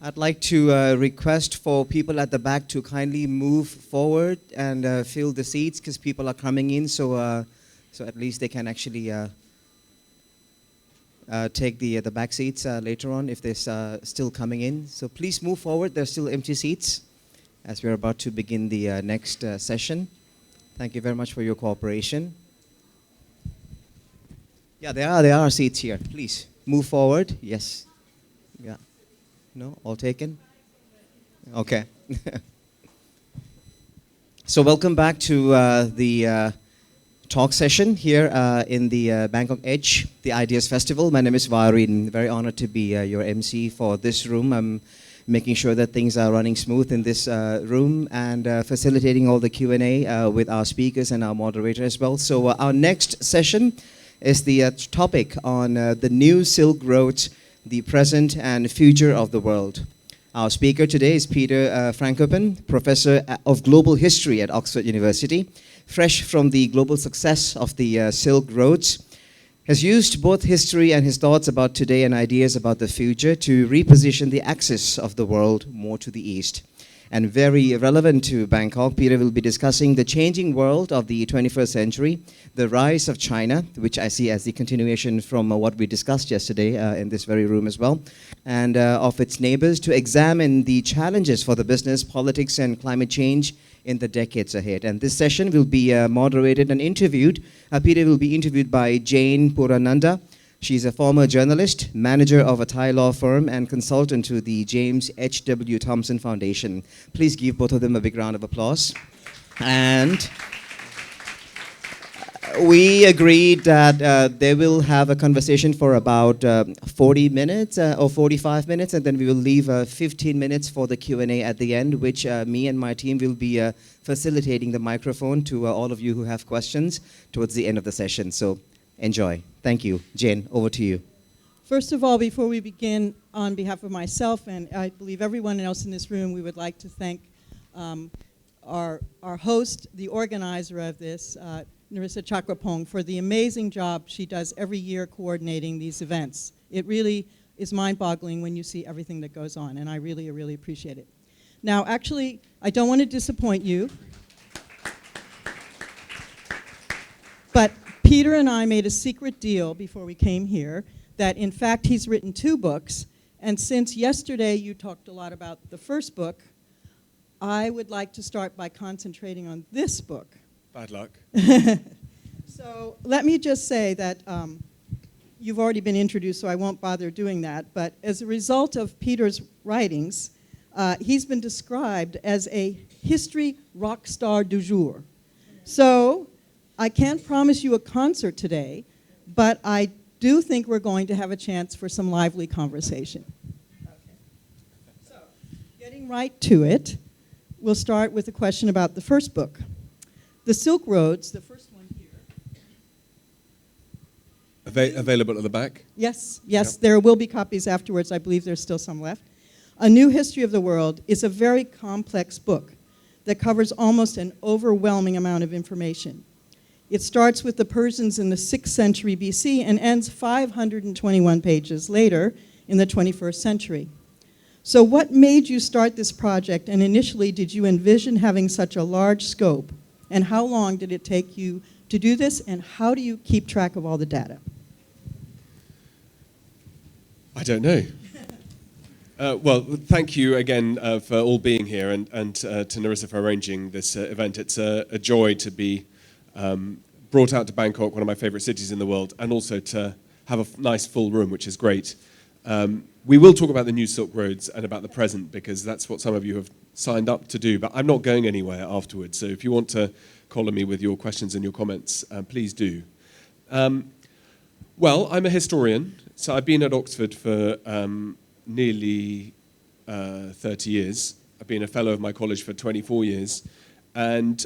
I'd like to request for people at the back to kindly move forward and fill the seats because people are coming in, so at least they can actually take the back seats later on if they're still coming in. So please move forward. There's still empty seats as we're about to begin the next session. Thank you very much for your cooperation. Yeah, there are seats here. Please move forward. Yes. Yeah. No, all taken? Okay. So welcome back to the talk session here in the BangkokEdge, the Ideas Festival. My name is Varin. Very honored to be your MC for this room. I'm making sure that things are running smooth in this room and facilitating all the Q&A with our speakers and our moderator as well. So our next session is the topic on the new Silk Roads, the present and future of the world. Our speaker today is Peter Frankopan, Professor of Global History at Oxford University. Fresh from the global success of the Silk Roads, has used both history and his thoughts about today and ideas about the future to reposition the axis of the world more to the east. And very relevant to Bangkok, Peter will be discussing the changing world of the 21st century, the rise of China, which I see as the continuation from what we discussed yesterday in this very room as well, and of its neighbors, to examine the challenges for the business, politics, and climate change in the decades ahead. And this session will be moderated and interviewed. Peter will be interviewed by Jane Purananda. She's a former journalist, manager of a Thai law firm, and consultant to the James H.W. Thompson Foundation. Please give both of them a big round of applause. And we agreed that they will have a conversation for about 40 minutes or 45 minutes, and then we will leave 15 minutes for the Q&A at the end, which me and my team will be facilitating the microphone to all of you who have questions towards the end of the session. So enjoy. Thank you. Jane, over to you. First of all, before we begin, on behalf of myself and I believe everyone else in this room, we would like to thank our host, the organizer of this, Narissa Chakrapong, for the amazing job she does every year coordinating these events. It really is mind-boggling when you see everything that goes on, and I really, really appreciate it. Now, actually, I don't want to disappoint you, but Peter and I made a secret deal before we came here that, in fact, he's written 2 books, and since yesterday you talked a lot about the first book, I would like to start by concentrating on this book. Bad luck. So let me just say that you've already been introduced, so I won't bother doing that. But as a result of Peter's writings, he's been described as a history rock star du jour. So I can't promise you a concert today, but I do think we're going to have a chance for some lively conversation. Okay. So, getting right to it, we'll start with a question about the first book. The Silk Roads, the first one here. Available at the back? Yes, yep. There will be copies afterwards. I believe there's still some left. A New History of the World is a very complex book that covers almost an overwhelming amount of information. It starts with the Persians in the 6th century BC and ends 521 pages later in the 21st century. So what made you start this project, and initially did you envision having such a large scope? And how long did it take you to do this, and how do you keep track of all the data? I don't know. Well, thank you again for all being here, and to Narissa for arranging this event. It's a joy to be brought out to Bangkok, one of my favorite cities in the world, and also to have a nice full room, which is great. We will talk about the new Silk Roads and about the present, because that's what some of you have signed up to do, but I'm not going anywhere afterwards, so if you want to collar me with your questions and your comments, please do. Well, I'm a historian, so I've been at Oxford for nearly 30 years. I've been a fellow of my college for 24 years, and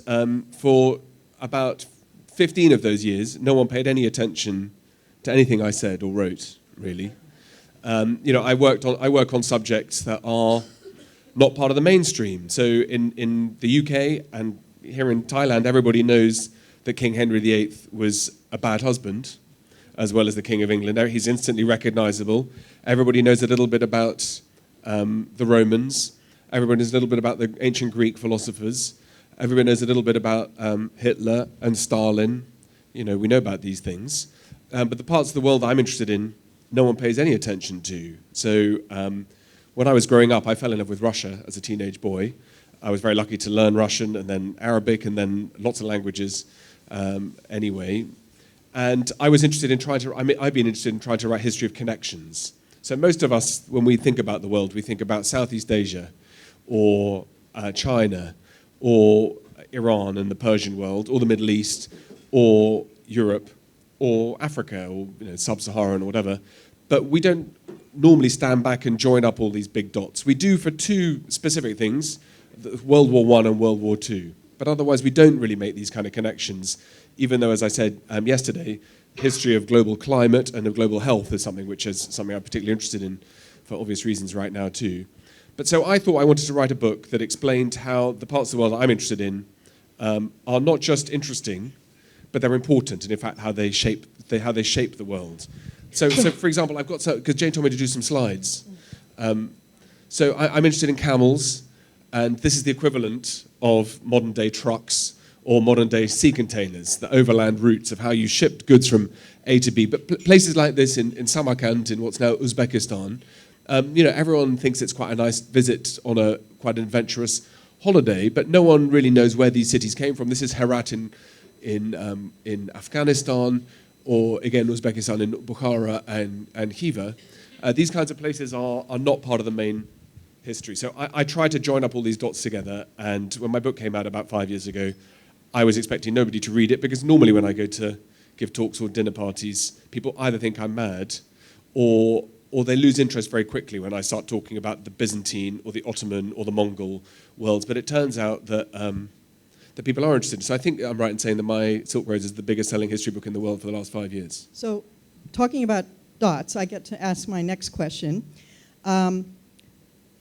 for about 15 of those years, no one paid any attention to anything I said or wrote, really. I work on subjects that are not part of the mainstream. So in the UK and here in Thailand, everybody knows that King Henry VIII was a bad husband, as well as the King of England. He's instantly recognizable. Everybody knows a little bit about the Romans. Everybody knows a little bit about the ancient Greek philosophers. Everybody knows a little bit about Hitler and Stalin. We know about these things. But the parts of the world I'm interested in, no one pays any attention to. So when I was growing up, I fell in love with Russia as a teenage boy. I was very lucky to learn Russian and then Arabic and then lots of languages anyway. And I was interested in I've been interested in trying to write history of connections. So most of us, when we think about the world, we think about Southeast Asia or China or Iran and the Persian world or the Middle East or Europe or Africa or sub-Saharan or whatever. But we don't normally stand back and join up all these big dots. We do for two specific things, World War I and World War II. But otherwise, we don't really make these kind of connections, even though, as I said yesterday, history of global climate and of global health is something I'm particularly interested in for obvious reasons right now too. But so I thought I wanted to write a book that explained how the parts of the world I'm interested in are not just interesting, but they're important, and in fact how they shape the world. So for example, because Jane told me to do some slides. So I'm interested in camels, and this is the equivalent of modern day trucks or modern day sea containers, the overland routes of how you shipped goods from A to B. But places like this in Samarkand, in what's now Uzbekistan, everyone thinks it's quite a nice visit on a quite an adventurous holiday, but no one really knows where these cities came from. This is Herat in Afghanistan, or again Uzbekistan in Bukhara and Khiva. These kinds of places are not part of the main history. So I tried to join up all these dots together, and when my book came out about 5 years ago, I was expecting nobody to read it, because normally when I go to give talks or dinner parties, people either think I'm mad or they lose interest very quickly when I start talking about the Byzantine or the Ottoman or the Mongol worlds. But it turns out that people are interested. So I think I'm right in saying that my Silk Roads is the biggest selling history book in the world for the last 5 years. So talking about dots, I get to ask my next question.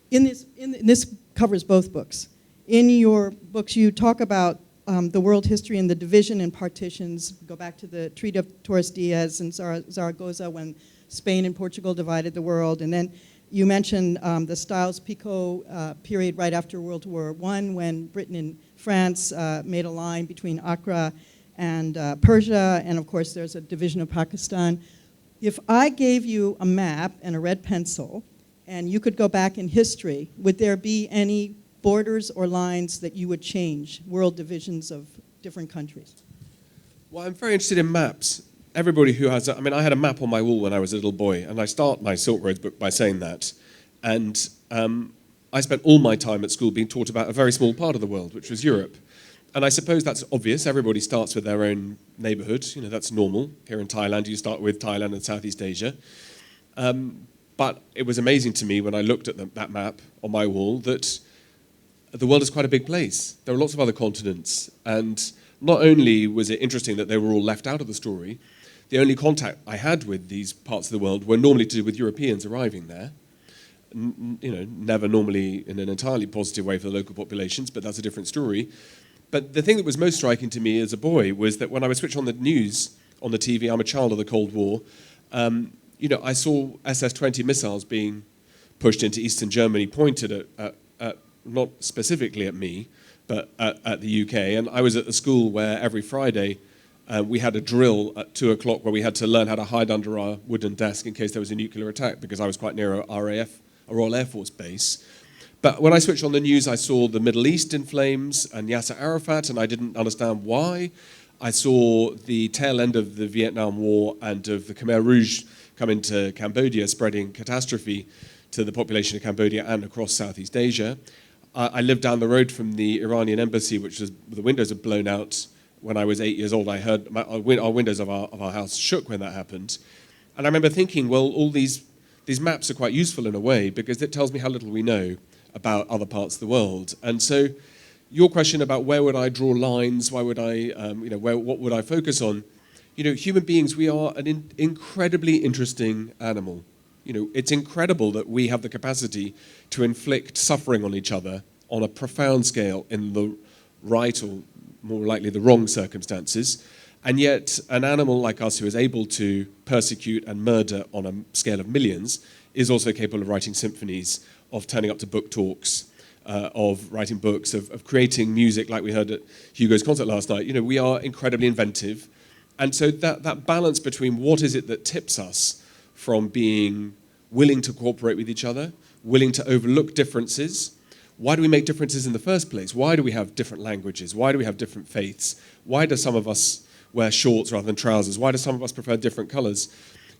This covers both books. In your books, you talk about the world history and the division and partitions. Go back to the Treaty of Torres Diaz and Zaragoza when Spain and Portugal divided the world. And then you mentioned the Styles-Picot period right after World War I, when Britain and France made a line between Accra and Persia. And of course, there's a division of Pakistan. If I gave you a map and a red pencil, and you could go back in history, would there be any borders or lines that you would change, world divisions of different countries? Well, I'm very interested in maps. Everybody who has, I had a map on my wall when I was a little boy, and I start my Silk Roads book by saying that. And I spent all my time at school being taught about a very small part of the world, which was Europe. And I suppose that's obvious. Everybody starts with their own neighborhood. That's normal. Here in Thailand, you start with Thailand and Southeast Asia. But it was amazing to me when I looked at that map on my wall that the world is quite a big place. There are lots of other continents. And not only was it interesting that they were all left out of the story, the only contact I had with these parts of the world were normally to do with Europeans arriving there. Never normally in an entirely positive way for the local populations, but that's a different story. But the thing that was most striking to me as a boy was that when I would switch on the news on the TV, I'm a child of the Cold War, I saw SS-20 missiles being pushed into eastern Germany, pointed at not specifically at me, but at the UK. And I was at the school where every Friday we had a drill at 2 o'clock where we had to learn how to hide under our wooden desk in case there was a nuclear attack, because I was quite near a RAF, a Royal Air Force base. But when I switched on the news, I saw the Middle East in flames and Yasser Arafat, and I didn't understand why. I saw the tail end of the Vietnam War and of the Khmer Rouge come into Cambodia, spreading catastrophe to the population of Cambodia and across Southeast Asia. I lived down the road from the Iranian embassy, the windows had blown out. When I was 8 years old, I heard our windows of our house shook when that happened. And I remember thinking, well, all these maps are quite useful in a way, because it tells me how little we know about other parts of the world. And so your question about where would I draw lines, why would I, what would I focus on? Human beings, we are an incredibly interesting animal. It's incredible that we have the capacity to inflict suffering on each other on a profound scale in the right, or more likely the wrong circumstances. And yet an animal like us who is able to persecute and murder on a scale of millions is also capable of writing symphonies of turning up to book talks, of writing books, of creating music like we heard at Hugo's concert last night. We are incredibly inventive. And so that balance between what is it that tips us from being willing to cooperate with each other, willing to overlook differences. Why do we make differences in the first place? Why do we have different languages? Why do we have different faiths? Why do some of us wear shorts rather than trousers? Why do some of us prefer different colors?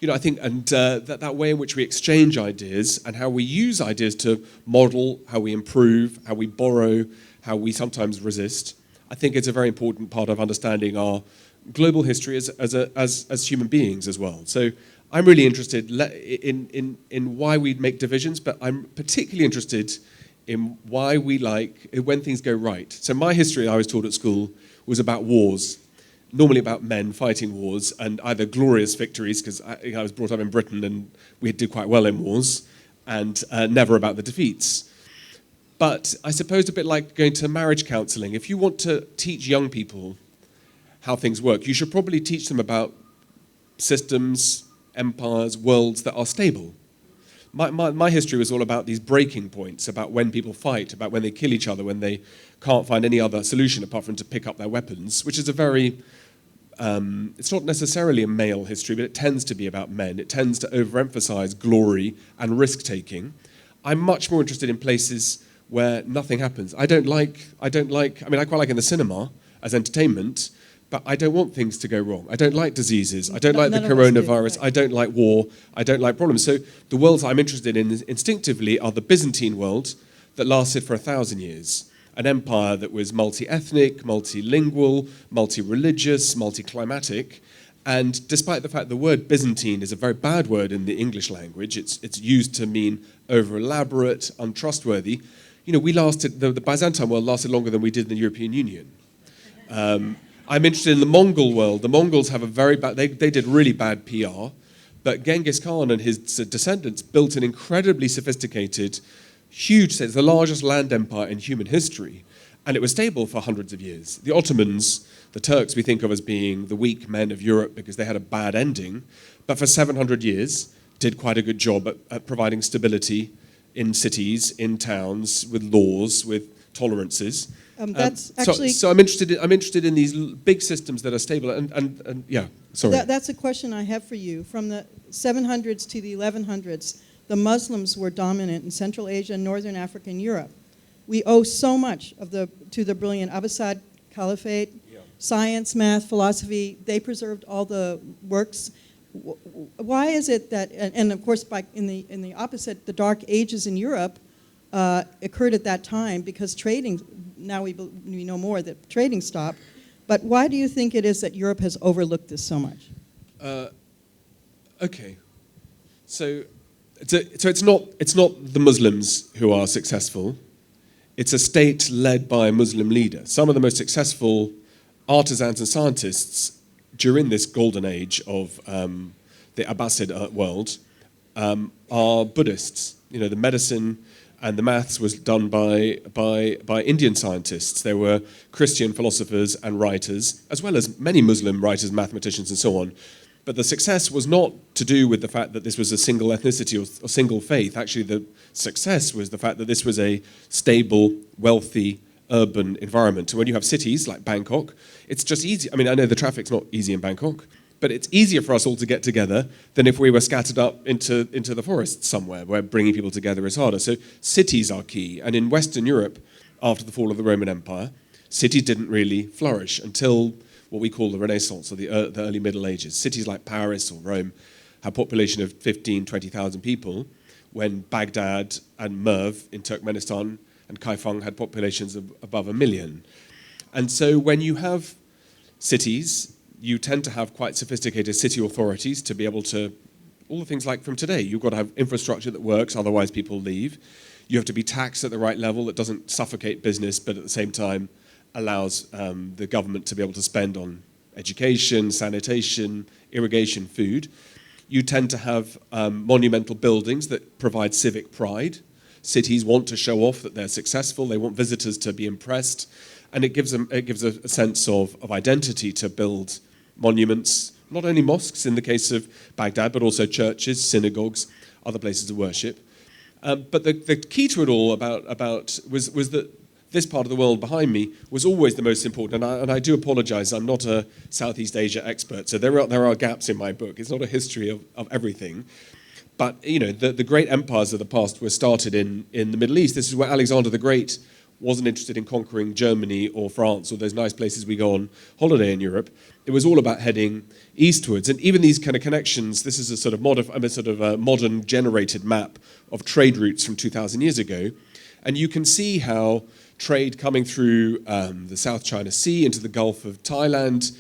I think, and that way in which we exchange ideas and how we use ideas to model, how we improve, how we borrow, how we sometimes resist, I think it's a very important part of understanding our global history as human beings as well. So I'm really interested in why we make divisions, but I'm particularly interested in why we like when things go right. So my history I was taught at school was about wars, normally about men fighting wars and either glorious victories, because I was brought up in Britain and we did quite well in wars, and never about the defeats. But I suppose a bit like going to marriage counselling, if you want to teach young people how things work, you should probably teach them about systems, empires, worlds that are stable. My history was all about these breaking points, about when people fight, about when they kill each other, when they can't find any other solution apart from to pick up their weapons, which is a very, it's not necessarily a male history, but it tends to be about men. It tends to overemphasize glory and risk-taking. I'm much more interested in places where nothing happens. I quite like in the cinema as entertainment, but I don't want things to go wrong. I don't like diseases. I don't like the coronavirus. I don't like war. I don't like problems. So the worlds I'm interested in instinctively are the Byzantine world that lasted for 1,000 years. An empire that was multi-ethnic, multilingual, multi-religious, multi-climatic. And despite the fact the word Byzantine is a very bad word in the English language, it's used to mean over-elaborate, untrustworthy. The Byzantine world lasted longer than we did in the European Union. I'm interested in the Mongol world. The Mongols have a very bad, they did really bad PR, but Genghis Khan and his descendants built an incredibly sophisticated, huge, it's the largest land empire in human history, and it was stable for hundreds of years. The Ottomans, the Turks, we think of as being the weak men of Europe because they had a bad ending, but for 700 years did quite a good job at providing stability in cities, in towns, with laws, with tolerances. That's actually. So I'm interested in these big systems that are stable. And yeah, sorry. That's a question I have for you. From the 700s to the 1100s, the Muslims were dominant in Central Asia, Northern Africa, and Europe. We owe so much to the brilliant Abbasid Caliphate. Yeah. Science, math, philosophy. They preserved all the works. Why is it that? And of course, in the opposite, the Dark Ages in Europe occurred at that time because trading. Now we know more that trading stopped. But why do you think it is that Europe has overlooked this so much? Okay. So it's not the Muslims who are successful. It's a state led by a Muslim leader. Some of the most successful artisans and scientists during this golden age of the Abbasid world are Buddhists. The medicine and the maths was done by Indian scientists. There were Christian philosophers and writers, as well as many Muslim writers, mathematicians, and so on. But the success was not to do with the fact that this was a single ethnicity or a single faith. Actually, the success was the fact that this was a stable, wealthy, urban environment. And when you have cities like Bangkok, it's just easy. I know the traffic's not easy in Bangkok, but it's easier for us all to get together than if we were scattered up into the forest somewhere, where bringing people together is harder. So cities are key. And in Western Europe, after the fall of the Roman Empire, cities didn't really flourish until what we call the Renaissance, or the early Middle Ages. Cities like Paris or Rome had a population of 15, 20,000 people, when Baghdad and Merv in Turkmenistan and Kaifeng had populations of above 1 million. And so when you have cities, you tend to have quite sophisticated city authorities to be able to, all the things like from today, you've got to have infrastructure that works, otherwise people leave. You have to be taxed at the right level that doesn't suffocate business, but at the same time allows the government to be able to spend on education, sanitation, irrigation, food. You tend to have monumental buildings that provide civic pride. Cities want to show off that they're successful. They want visitors to be impressed. And it gives a sense of identity to build monuments, not only mosques in the case of Baghdad, but also churches, synagogues, other places of worship. But the key to it all was that this part of the world behind me was always the most important. And I do apologize, I'm not a Southeast Asia expert, so there are gaps in my book. It's not a history of everything. But the great empires of the past were started in the Middle East. This is where Alexander the Great wasn't interested in conquering Germany or France or those nice places we go on holiday in Europe. It was all about heading eastwards. And even these kind of connections, this is a sort of modern generated map of trade routes from 2,000 years ago. And you can see how trade coming through the South China Sea into the Gulf of Thailand,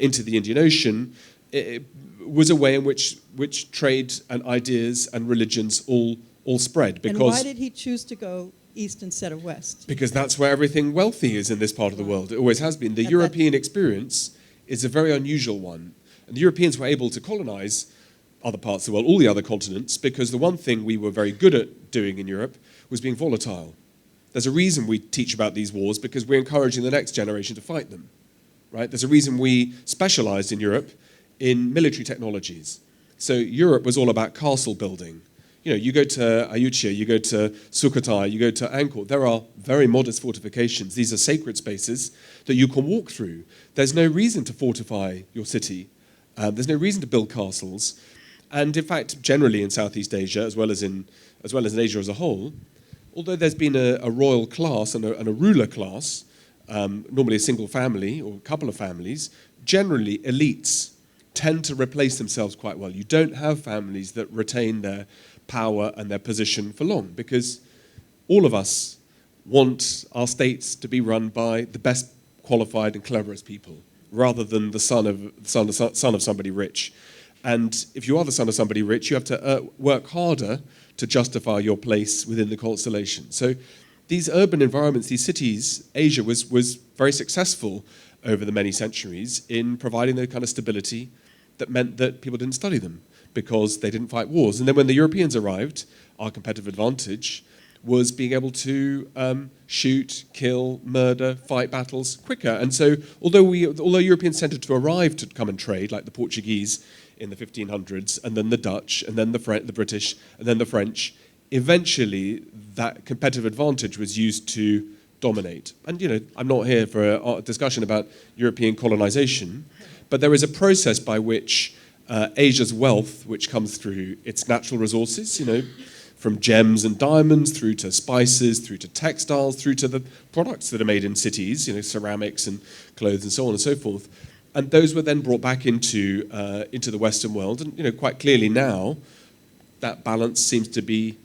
into the Indian Ocean, it was a way in which trade and ideas and religions all spread. And why did he choose to go east instead of west? Because that's where everything wealthy is in this part of the world. It always has been. The European experience is a very unusual one. And the Europeans were able to colonize other parts of the world, all the other continents, because the one thing we were very good at doing in Europe was being volatile. There's a reason we teach about these wars, because we're encouraging the next generation to fight them, right? There's a reason we specialized in Europe in military technologies. So Europe was all about castle building. You go to Ayutthaya, you go to Sukhothai, you go to Angkor. There are very modest fortifications. These are sacred spaces that you can walk through. There's no reason to fortify your city. There's no reason to build castles. And in fact, generally in Southeast Asia, as well as in Asia as a whole, although there's been a royal class and a ruler class, normally a single family or a couple of families, generally elites tend to replace themselves quite well. You don't have families that retain their power and their position for long, because all of us want our states to be run by the best qualified and cleverest people, rather than the son of somebody rich. And if you are the son of somebody rich, you have to work harder to justify your place within the constellation. So these urban environments, these cities, Asia was very successful over the many centuries in providing the kind of stability that meant that people didn't study them, because they didn't fight wars. And then when the Europeans arrived, our competitive advantage was being able to shoot, kill, murder, fight battles quicker. And so although Europeans tended to arrive to come and trade, like the Portuguese in the 1500s, and then the Dutch, and then the British, and then the French, eventually that competitive advantage was used to dominate. And I'm not here for a discussion about European colonization, but there is a process by which Asia's wealth, which comes through its natural resources, from gems and diamonds through to spices, through to textiles, through to the products that are made in cities, ceramics and clothes and so on and so forth. And those were then brought back into the Western world. And quite clearly now, that balance seems to be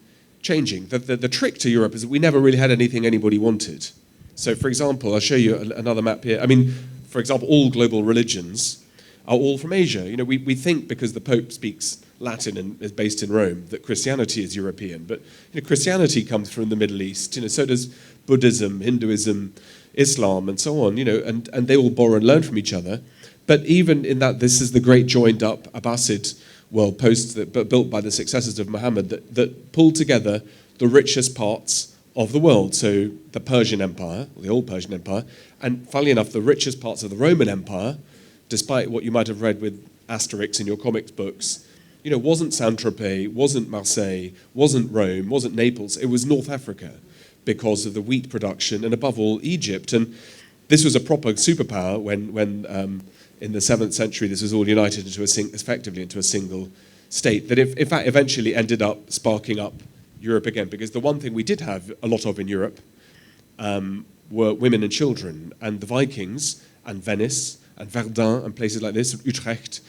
changing. The trick to Europe is that we never really had anything anybody wanted. So, for example, I'll show you another map here. I mean, for example, all global religions are all from Asia. We think because the Pope speaks Latin and is based in Rome that Christianity is European, but Christianity comes from the Middle East. So does Buddhism, Hinduism, Islam, and so on. And they all borrow and learn from each other. But even in that, this is the great joined-up Abbasid world built by the successors of Muhammad that pulled together the richest parts of the world. So the Persian Empire, or the old Persian Empire, and funnily enough, the richest parts of the Roman Empire, despite what you might have read with Asterix in your comics books, wasn't Saint-Tropez, wasn't Marseille, wasn't Rome, wasn't Naples. It was North Africa because of the wheat production, and above all, Egypt. And this was a proper superpower when in the 7th century, this was all united effectively into a single state that, in fact, eventually ended up sparking up Europe again. Because the one thing we did have a lot of in Europe were women and children, and the Vikings and Venice and Verdun and places like this, Utrecht,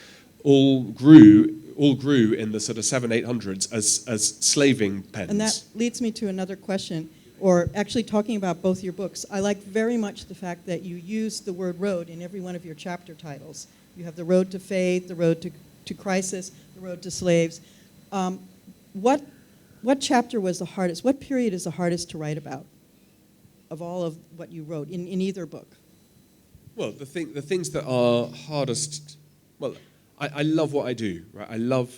all grew in the sort of 700s, 800s as slaving pens. And that leads me to another question, or actually talking about both your books. I like very much the fact that you use the word road in every one of your chapter titles. You have the road to faith, the road to crisis, the road to slaves. What chapter was the hardest? What period is the hardest to write about of all of what you wrote in either book? Well, the things that are hardest. Well, I love what I do. Right? I love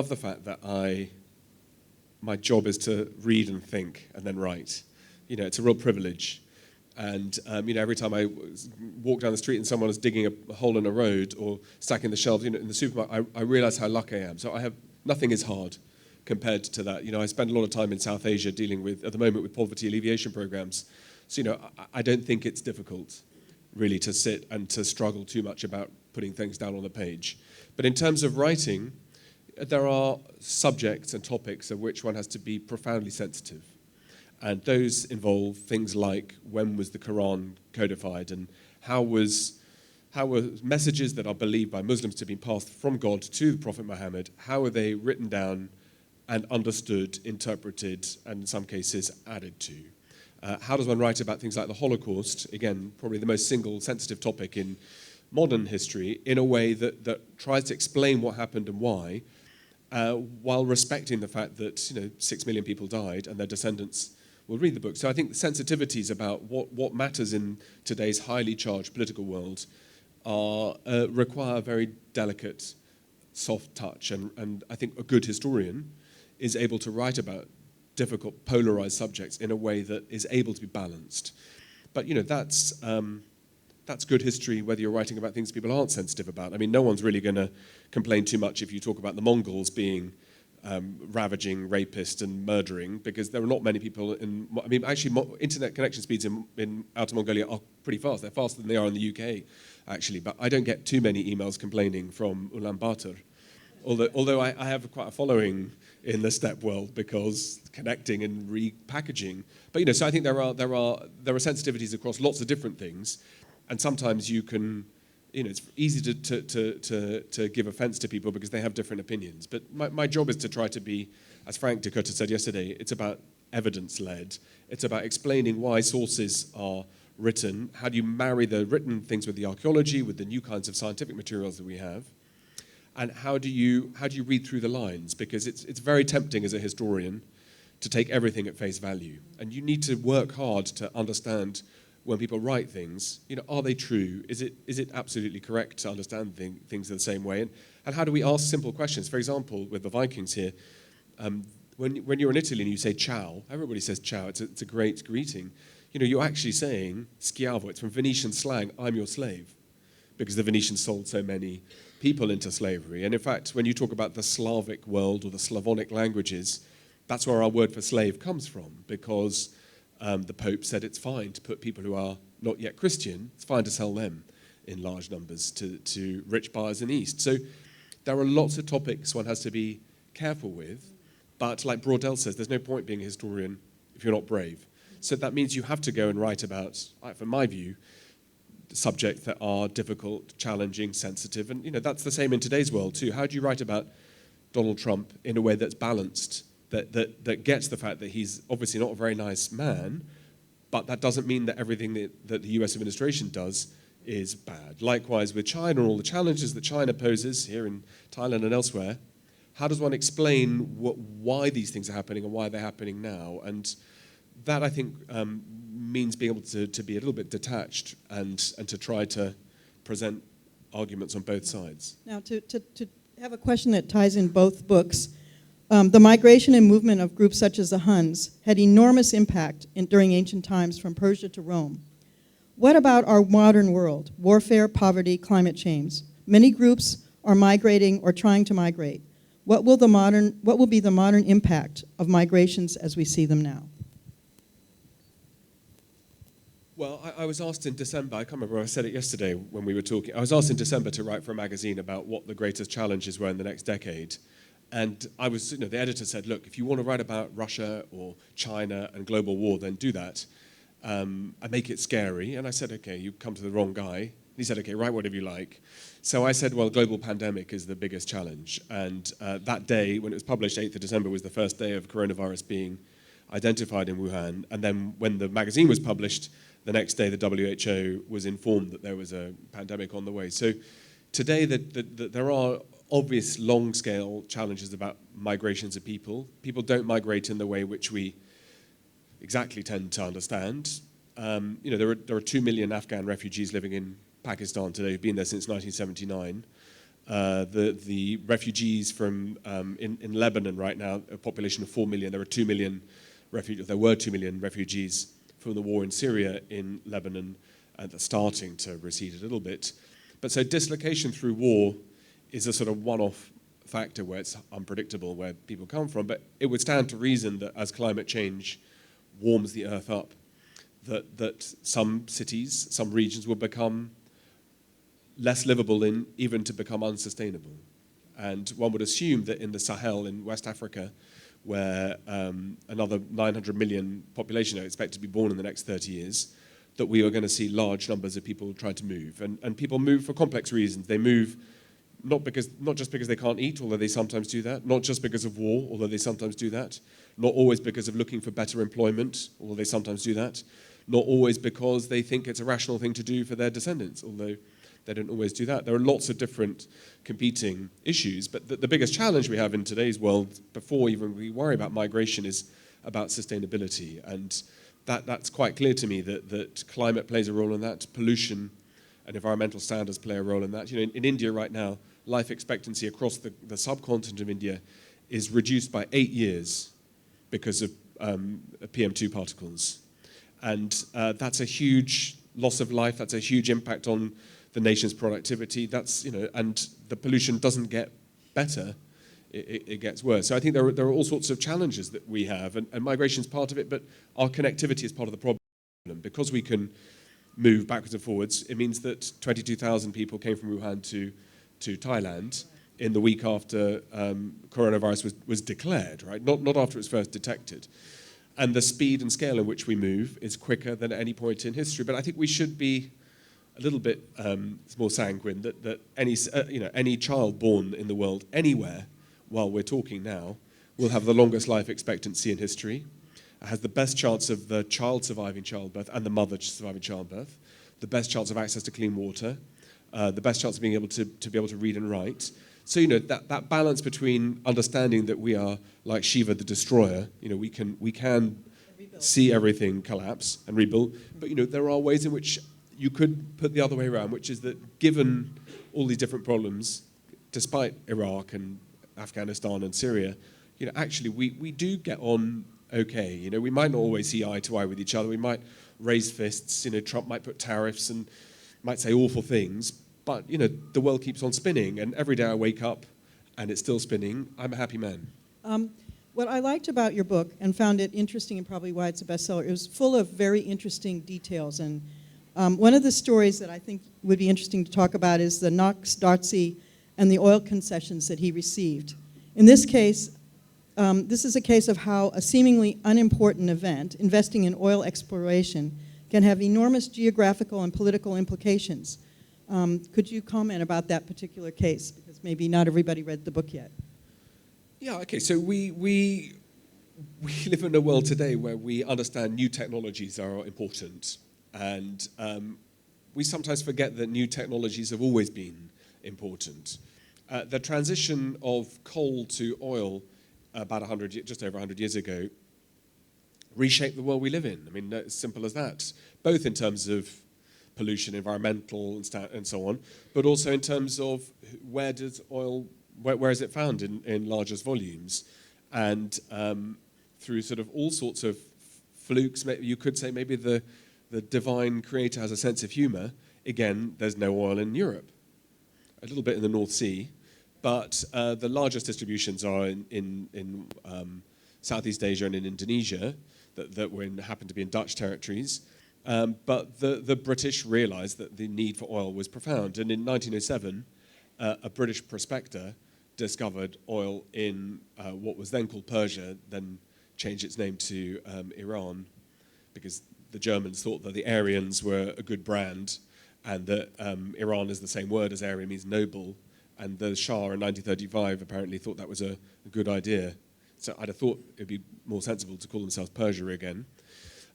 the fact that my job is to read and think and then write. It's a real privilege. And every time I walk down the street and someone is digging a hole in a road or stacking the shelves, in the supermarket, I realize how lucky I am. So nothing is hard compared to that. I spend a lot of time in South Asia dealing with, at the moment, with poverty alleviation programs. So, I don't think it's difficult, really, to sit and to struggle too much about putting things down on the page. But in terms of writing, there are subjects and topics of which one has to be profoundly sensitive. And those involve things like, when was the Quran codified, and how were messages that are believed by Muslims to be passed from God to the Prophet Muhammad, how are they written down and understood, interpreted, and in some cases added to? How does one write about things like the Holocaust, again, probably the most single sensitive topic in modern history, in a way that tries to explain what happened and why, while respecting the fact that 6 million people died and their descendants will read the book. So I think the sensitivities about what matters in today's highly charged political world require a very delicate, soft touch. And I think a good historian is able to write about difficult, polarized subjects in a way that is able to be balanced. But that's good history, whether you're writing about things people aren't sensitive about. I mean, no one's really going to complain too much if you talk about the Mongols being ravaging, rapist, and murdering, because there are not many people actually, internet connection speeds in Outer Mongolia are pretty fast. They're faster than they are in the UK, actually. But I don't get too many emails complaining from Ulaanbaatar, although I have quite a following in the steppe world because connecting and repackaging. But so I think there are sensitivities across lots of different things, and sometimes you can. It's easy to give offense to people because they have different opinions. But my job is to try to be, as Frank de Kooten said yesterday, it's about evidence-led. It's about explaining why sources are written. How do you marry the written things with the archaeology, with the new kinds of scientific materials that we have? And how do you read through the lines? Because it's very tempting as a historian to take everything at face value. And you need to work hard to understand when people write things, are they true? Is it absolutely correct to understand things in the same way? And how do we ask simple questions? For example, with the Vikings here, when you're in Italy and you say ciao, everybody says ciao. It's a great greeting. You're actually saying schiavo. It's from Venetian slang, I'm your slave, because the Venetians sold so many people into slavery. And in fact, when you talk about the Slavic world or the Slavonic languages, that's where our word for slave comes from, because the Pope said it's fine to put people who are not yet Christian, it's fine to sell them in large numbers to rich buyers in the East. So there are lots of topics one has to be careful with, but like Braudel says, there's no point being a historian if you're not brave. So that means you have to go and write about, from my view, subjects that are difficult, challenging, sensitive, and that's the same in today's world too. How do you write about Donald Trump in a way that's balanced, that gets the fact that he's obviously not a very nice man, but that doesn't mean that everything that the US administration does is bad. Likewise with China and all the challenges that China poses here in Thailand and elsewhere, how does one explain why these things are happening and why they're happening now? And that, I think, means being able to be a little bit detached and to try to present arguments on both sides. Now, to have a question that ties in both books, the migration and movement of groups such as the Huns had enormous impact during ancient times from Persia to Rome. What about our modern world? Warfare, poverty, climate change. Many groups are migrating or trying to migrate. What will be the modern impact of migrations as we see them now? Well, I was asked in December, I can't remember, I said it yesterday when we were talking, I was asked in December to write for a magazine about what the greatest challenges were in the next decade. And the editor said, look, if you want to write about Russia or China and global war, then do that. I make it scary. And I said, okay, you've come to the wrong guy. And he said, okay, write whatever you like. So I said, well, global pandemic is the biggest challenge. And that day, when it was published, 8th of December, was the first day of coronavirus being identified in Wuhan. And then when the magazine was published, the next day the WHO was informed that there was a pandemic on the way. So today there are obvious long-scale challenges about migrations of people. People don't migrate in the way which we exactly tend to understand. There are 2 million Afghan refugees living in Pakistan today who've been there since 1979. The refugees from in Lebanon right now, a population of 4 million. There were 2 million refugees from the war in Syria in Lebanon, and that's starting to recede a little bit. But so dislocation through war is a sort of one-off factor where it's unpredictable where people come from, but it would stand to reason that as climate change warms the earth up, that some cities, some regions will become less livable in, even to become unsustainable. And one would assume that in the Sahel in West Africa, where another 900 million population are expected to be born in the next 30 years, that we are going to see large numbers of people try to move. And people move for complex reasons. They move not just because they can't eat, although they sometimes do that, not just because of war, although they sometimes do that, not always because of looking for better employment, although they sometimes do that, not always because they think it's a rational thing to do for their descendants, although they don't always do that. There are lots of different competing issues, but the biggest challenge we have in today's world, before even we worry about migration, is about sustainability. And that's quite clear to me that climate plays a role in that, pollution and environmental standards play a role in that. You know, in India right now, life expectancy across the subcontinent of India is reduced by 8 years because of PM2 particles. And that's a huge loss of life, that's a huge impact on the nation's productivity. That's, you know, and the pollution doesn't get better, it gets worse. So I think there are all sorts of challenges that we have, and migration is part of it, but our connectivity is part of the problem. Because we can move backwards and forwards, it means that 22,000 people came from Wuhan to Thailand in the week after coronavirus was declared, right? Not after it was first detected. And the speed and scale in which we move is quicker than at any point in history. But I think we should be a little bit more sanguine that any child born in the world anywhere while we're talking now will have the longest life expectancy in history, has the best chance of the child surviving childbirth and the mother surviving childbirth, the best chance of access to clean water, the best chance of being able to read and write. So, you know, that balance between understanding that we are like Shiva the destroyer, you know, we can see everything collapse and rebuild, but, you know, there are ways in which you could put the other way around, which is that given all these different problems, despite Iraq and Afghanistan and Syria, you know, actually we do get on okay. You know, we might not always see eye to eye with each other. We might raise fists. You know, Trump might put tariffs and might say awful things, but, you know, the world keeps on spinning, and every day I wake up and it's still spinning. I'm a happy man. What I liked about your book and found it interesting, and probably why it's a bestseller, it was full of very interesting details. And one of the stories that I think would be interesting to talk about is the Knox Darcy and the oil concessions that he received. In this case, this is a case of how a seemingly unimportant event, investing in oil exploration, can have enormous geographical and political implications. Could you comment about that particular case? Because maybe not everybody read the book yet. Yeah, okay, so we live in a world today where we understand new technologies are important, and we sometimes forget that new technologies have always been important. The transition of coal to oil about just over 100 years ago reshaped the world we live in. I mean, as simple as that, both in terms of pollution, environmental, and so on, but also in terms of where is it found in largest volumes, and through sort of all sorts of flukes. You could say maybe the divine creator has a sense of humor. Again, there's no oil in Europe, a little bit in the North Sea, but the largest distributions are in Southeast Asia and in Indonesia, that happen to be in Dutch territories. But the British realized that the need for oil was profound. And in 1907, a British prospector discovered oil in what was then called Persia, then changed its name to Iran, because the Germans thought that the Aryans were a good brand, and that Iran is the same word as Aryan, means noble. And the Shah in 1935 apparently thought that was a good idea. So I'd have thought it'd be more sensible to call themselves Persia again.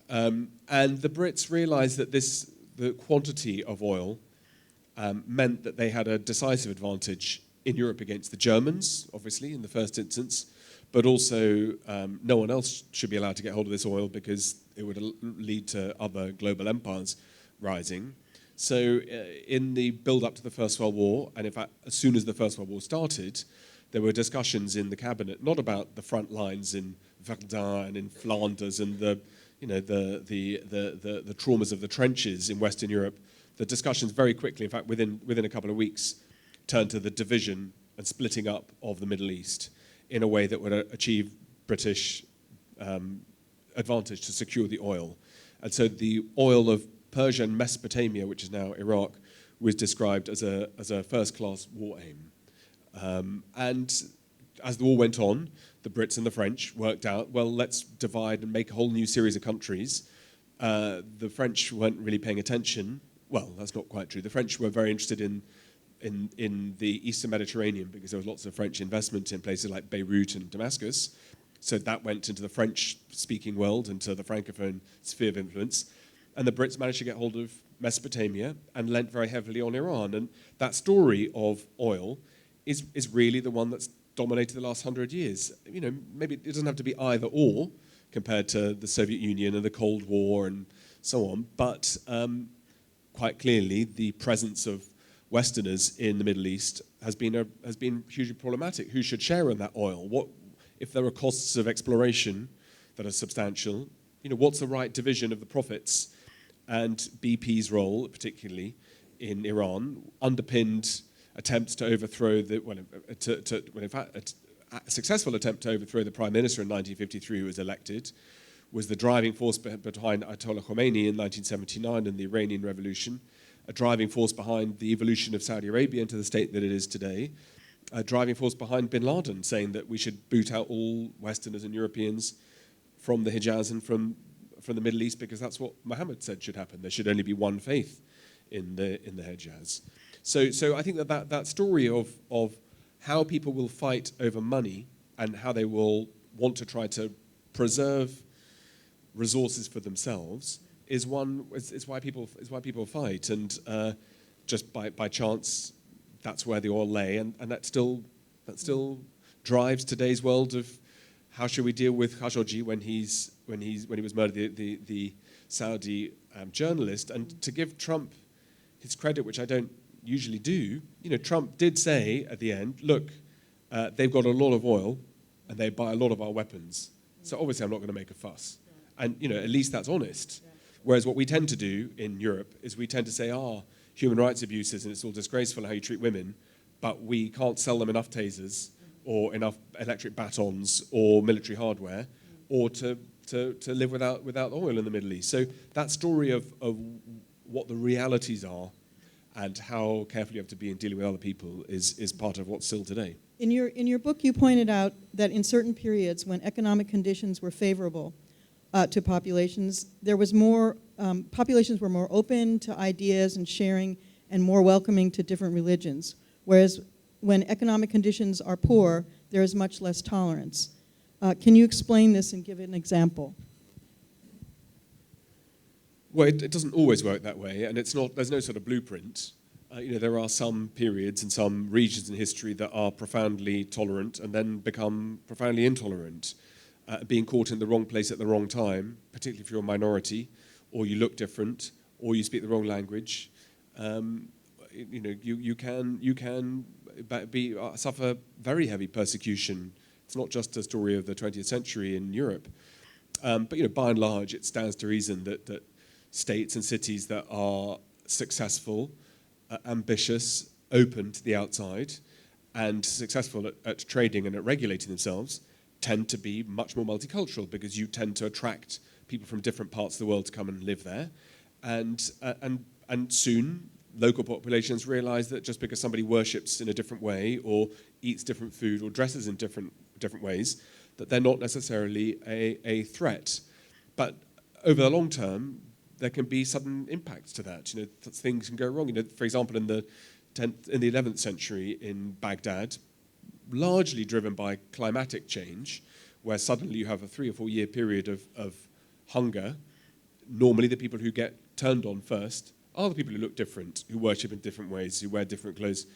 And the Brits realized that the quantity of oil meant that they had a decisive advantage in Europe against the Germans, obviously, in the first instance, but also no one else should be allowed to get hold of this oil because it would lead to other global empires rising. So in the build-up to the First World War, and in fact, as soon as the First World War started, there were discussions in the cabinet, not about the front lines in Verdun and in Flanders and the traumas of the trenches in Western Europe. The discussions very quickly, in fact, within a couple of weeks, turned to the division and splitting up of the Middle East in a way that would achieve British advantage to secure the oil. And so the oil of Persia and Mesopotamia, which is now Iraq, was described as a first-class war aim. And as the war went on, the Brits and the French worked out, well, let's divide and make a whole new series of countries. The French weren't really paying attention. Well, that's not quite true. The French were very interested in the Eastern Mediterranean because there was lots of French investment in places like Beirut and Damascus. So that went into the French-speaking world, into the Frankophone sphere of influence. And the Brits managed to get hold of Mesopotamia and lent very heavily on Iran. And that story of oil is really the one that's dominated the last 100 years. You know, maybe it doesn't have to be either or compared to the Soviet Union and the Cold War and so on, but quite clearly the presence of Westerners in the Middle East has been hugely problematic. Who should share in that oil? What if there are costs of exploration that are substantial? You know, what's the right division of the profits? And BP's role, particularly in Iran, underpinned attempts to overthrow a successful attempt to overthrow the prime minister in 1953 who was elected, was the driving force behind Ayatollah Khomeini in 1979 and the Iranian Revolution, a driving force behind the evolution of Saudi Arabia into the state that it is today, a driving force behind bin Laden saying that we should boot out all Westerners and Europeans from the Hijaz and from the Middle East because that's what Muhammad said should happen. There should only be one faith in the Hijaz. So I think that story of how people will fight over money and how they will want to try to preserve resources for themselves is why people fight, and just by chance that's where the oil lay, and that still drives today's world of how should we deal with Khashoggi when he was murdered, the Saudi journalist. And to give Trump his credit, which I don't usually do, you know, Trump did say at the end, look, they've got a lot of oil and they buy a lot of our weapons, so obviously I'm not going to make a fuss. And you know, at least that's honest. Whereas what we tend to do in Europe is we tend to say, human rights abuses and it's all disgraceful how you treat women, but we can't sell them enough tasers or enough electric batons or military hardware or to live without oil in the Middle East. So that story of what the realities are and how careful you have to be in dealing with other people is part of what's still today. In your book, you pointed out that in certain periods when economic conditions were favorable to populations, there was more, populations were more open to ideas and sharing and more welcoming to different religions. Whereas when economic conditions are poor, there is much less tolerance. Can you explain this and give an example? Well, it doesn't always work that way, and there's no sort of blueprint. You know, there are some periods and some regions in history that are profoundly tolerant and then become profoundly intolerant. Being caught in the wrong place at the wrong time, particularly if you're a minority, or you look different, or you speak the wrong language, you know, you can suffer very heavy persecution. It's not just a story of the 20th century in Europe, but you know, by and large, it stands to reason that states and cities that are successful, ambitious, open to the outside, and successful at trading and at regulating themselves tend to be much more multicultural because you tend to attract people from different parts of the world to come and live there. And soon, local populations realize that just because somebody worships in a different way or eats different food or dresses in different ways, that they're not necessarily a threat. But over the long term, there can be sudden impacts to that. You know, things can go wrong. You know, for example, in the 11th century in Baghdad, largely driven by climatic change, where suddenly you have a 3 or 4 year period of hunger. Normally the people who get turned on first are the people who look different, who worship in different ways, who wear different clothes,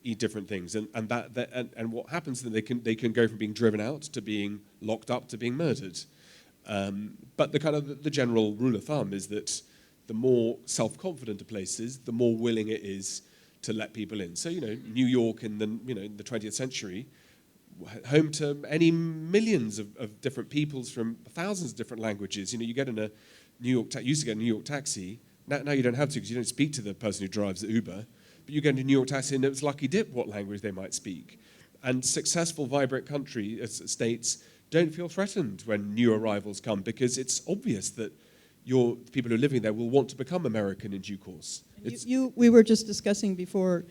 eat different things. And what happens then, they can go from being driven out to being locked up to being murdered. But the general rule of thumb is that the more self-confident a place is, the more willing it is to let people in. So, you know, New York in the 20th century, home to any millions of different peoples from thousands of different languages. You know, you get in a New York, used to get a New York taxi. Now you don't have to because you don't speak to the person who drives the Uber But you go into New York taxi and it's lucky dip what language they might speak. And successful, vibrant states don't feel threatened when new arrivals come because it's obvious that the people who are living there will want to become American in due course. We were just discussing before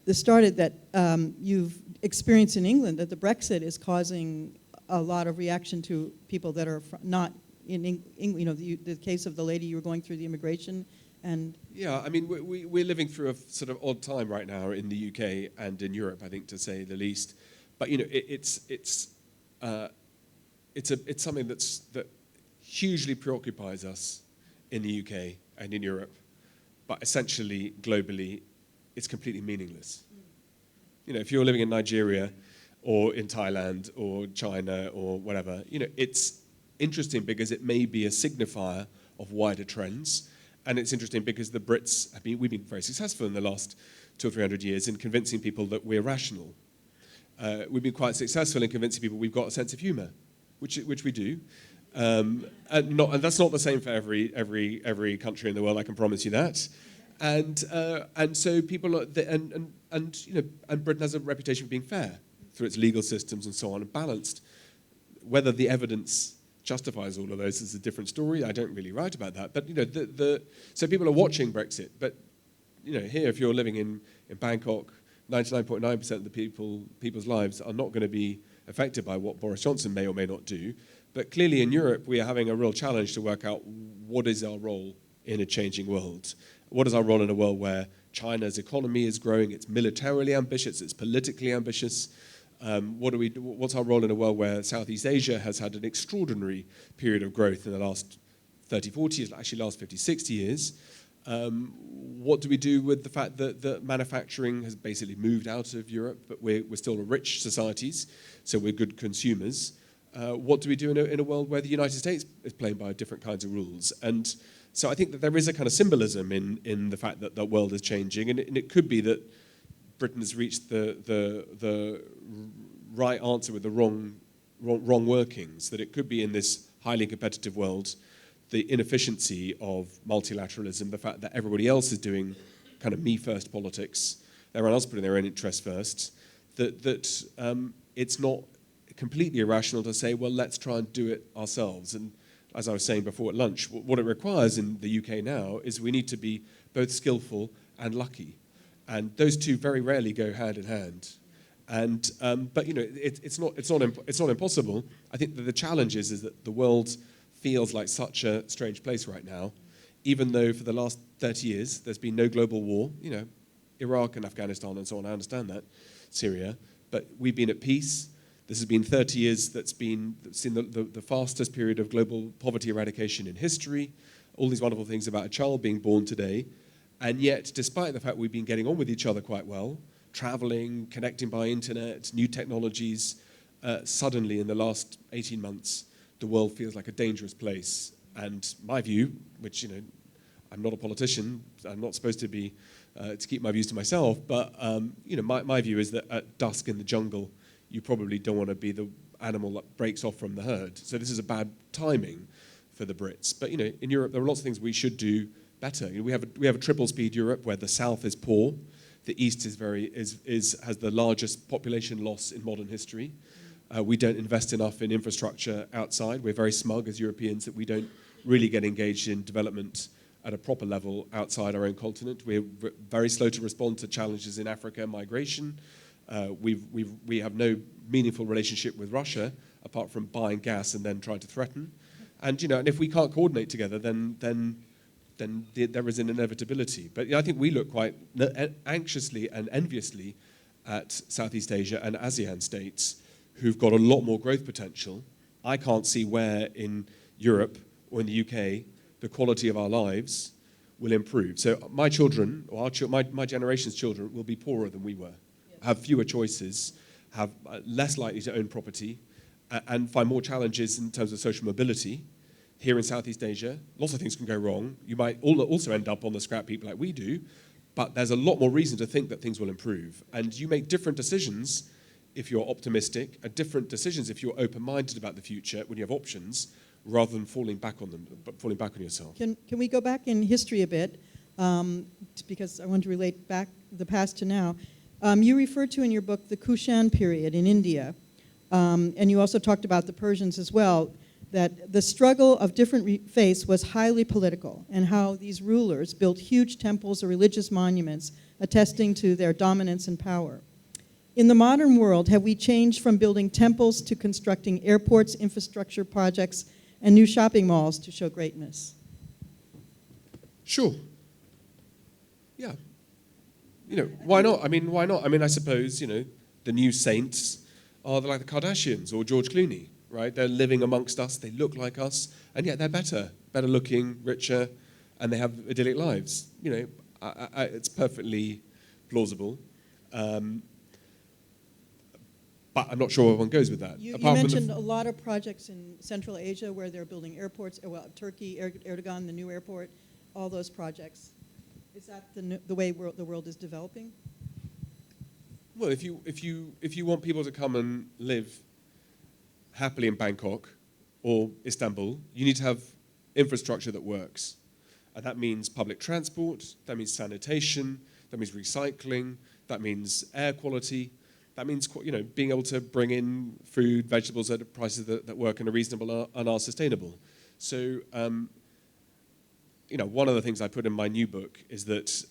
this started that you've experienced in England that the Brexit is causing a lot of reaction to people that are not in England. The case of the lady you were going through the immigration and... Yeah, I mean, we're living through a sort of odd time right now in the UK and in Europe, I think, to say the least. But, it's something that hugely preoccupies us in the UK and in Europe. But essentially, globally, it's completely meaningless. If you're living in Nigeria or in Thailand or China or whatever, it's interesting because it may be a signifier of wider trends. And it's interesting because the Brits we've been very successful in the last 200 or 300 years in convincing people that we're rational. We've been quite successful in convincing people we've got a sense of humour, which we do. And that's not the same for every country in the world, I can promise you that. And so people are, and Britain has a reputation for being fair through its legal systems and so on, and balanced. Whether the evidence justifies all of those is a different story. I don't really write about that. But so people are watching Brexit. But here, if you're living in Bangkok, 99.9% of the people's lives are not going to be affected by what Boris Johnson may or may not do. But clearly in Europe, we are having a real challenge to work out what is our role in a changing world. What is our role in a world where China's economy is growing, it's militarily ambitious, it's politically ambitious? What's our role in a world where Southeast Asia has had an extraordinary period of growth in the last 30, 40 years, actually last 50, 60 years? What do we do with the fact that manufacturing has basically moved out of Europe, but we're still rich societies, so we're good consumers? What do we do in a world where the United States is playing by different kinds of rules? And so I think that there is a kind of symbolism in the fact that the world is changing, and it could be that Britain has reached the right answer with the wrong workings, that it could be in this highly competitive world, the inefficiency of multilateralism, the fact that everybody else is doing kind of me-first politics, everyone else putting their own interests first, that it's not completely irrational to say, well, let's try and do it ourselves. And as I was saying before at lunch, what it requires in the UK now is we need to be both skillful and lucky. And those two very rarely go hand in hand. And but it's not impossible. I think that the challenge is that the world feels like such a strange place right now, even though for the last 30 years there's been no global war. Iraq and Afghanistan and so on. I understand that, Syria, but we've been at peace. This has been 30 years that's seen the fastest period of global poverty eradication in history. All these wonderful things about a child being born today. And yet, despite the fact we've been getting on with each other quite well, traveling, connecting by internet, new technologies, suddenly in the last 18 months, the world feels like a dangerous place. And my view, which, I'm not a politician, I'm not supposed to be, to keep my views to myself, but, my view is that at dusk in the jungle, you probably don't want to be the animal that breaks off from the herd. So this is a bad timing for the Brits. But, in Europe, there are lots of things we should do better. We have a triple speed Europe where the south is poor, the east has the largest population loss in modern history. We don't invest enough in infrastructure outside. We're very smug as Europeans that we don't really get engaged in development at a proper level outside our own continent. We're very slow to respond to challenges in Africa, migration. We have no meaningful relationship with Russia apart from buying gas and then trying to threaten. And and if we can't coordinate together, then there is an inevitability. But I think we look quite anxiously and enviously at Southeast Asia and ASEAN states who've got a lot more growth potential. I can't see where in Europe or in the UK the quality of our lives will improve. So my children, or my generation's children, will be poorer than we were, have fewer choices, have less likely to own property, and find more challenges in terms of social mobility. Here in Southeast Asia, lots of things can go wrong. You might also end up on the scrap heap like we do, but there's a lot more reason to think that things will improve. And you make different decisions if you're optimistic, and different decisions if you're open-minded about the future when you have options, rather than falling back on them, but falling back on yourself. Can we go back in history a bit? Because I want to relate back the past to now. You referred to in your book the Kushan period in India, and you also talked about the Persians as well, that the struggle of different faiths was highly political, and how these rulers built huge temples or religious monuments attesting to their dominance and power. In the modern world, have we changed from building temples to constructing airports, infrastructure projects, and new shopping malls to show greatness? Sure. Yeah. Why not? Why not? I suppose, the new saints are like the Kardashians or George Clooney, right? They're living amongst us, they look like us, and yet they're better looking, richer, and they have idyllic lives. It's perfectly plausible. But I'm not sure where one goes with that. You mentioned a lot of projects in Central Asia where they're building airports. Well, Turkey, Erdogan, the new airport, all those projects. Is that the way the world is developing? Well, if you want people to come and live happily in Bangkok or Istanbul, you need to have infrastructure that works. And that means public transport, that means sanitation, that means recycling, that means air quality. That means, being able to bring in food, vegetables at prices that work and are reasonable and are sustainable. So, one of the things I put in my new book is that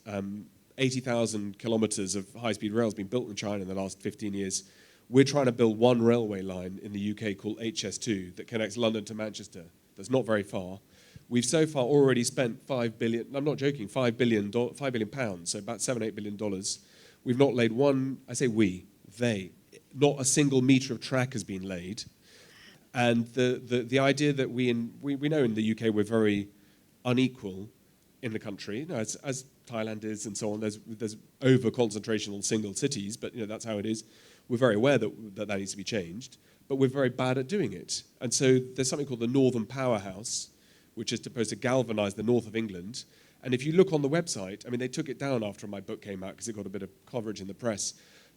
80,000 kilometers of high-speed rail has been built in China in the last 15 years. We're trying to build one railway line in the UK called HS2 that connects London to Manchester. That's not very far. We've so far already spent $5 billion, I'm not joking, £5 billion pounds, so about $7-8 billion. We've not laid one, I say we, not a single metre of track has been laid. And the idea that we know in the UK we're very unequal in the country, as Thailand is and so on. There's over concentration on single cities, but that's how it is. We're very aware that needs to be changed, but we're very bad at doing it. And so there's something called the Northern Powerhouse, which is supposed to galvanise the north of England. And if you look on the website, they took it down after my book came out because it got a bit of coverage in the press.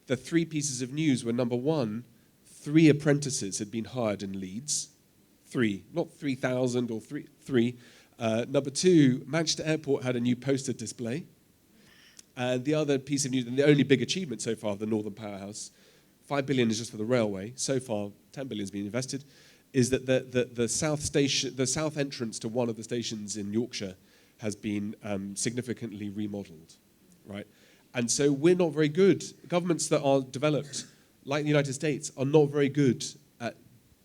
The three pieces of news were, number one, 3 apprentices had been hired in Leeds. 3, not 3,000 or 3. Number 2, Manchester Airport had a new poster display. And the other piece of news, and the only big achievement so far of the Northern Powerhouse, 5 billion is just for the railway. So far, 10 billion has been invested. Is that the south entrance to one of the stations in Yorkshire has been significantly remodeled, right? And so we're not very good. Governments that are developed, like the United States, are not very good at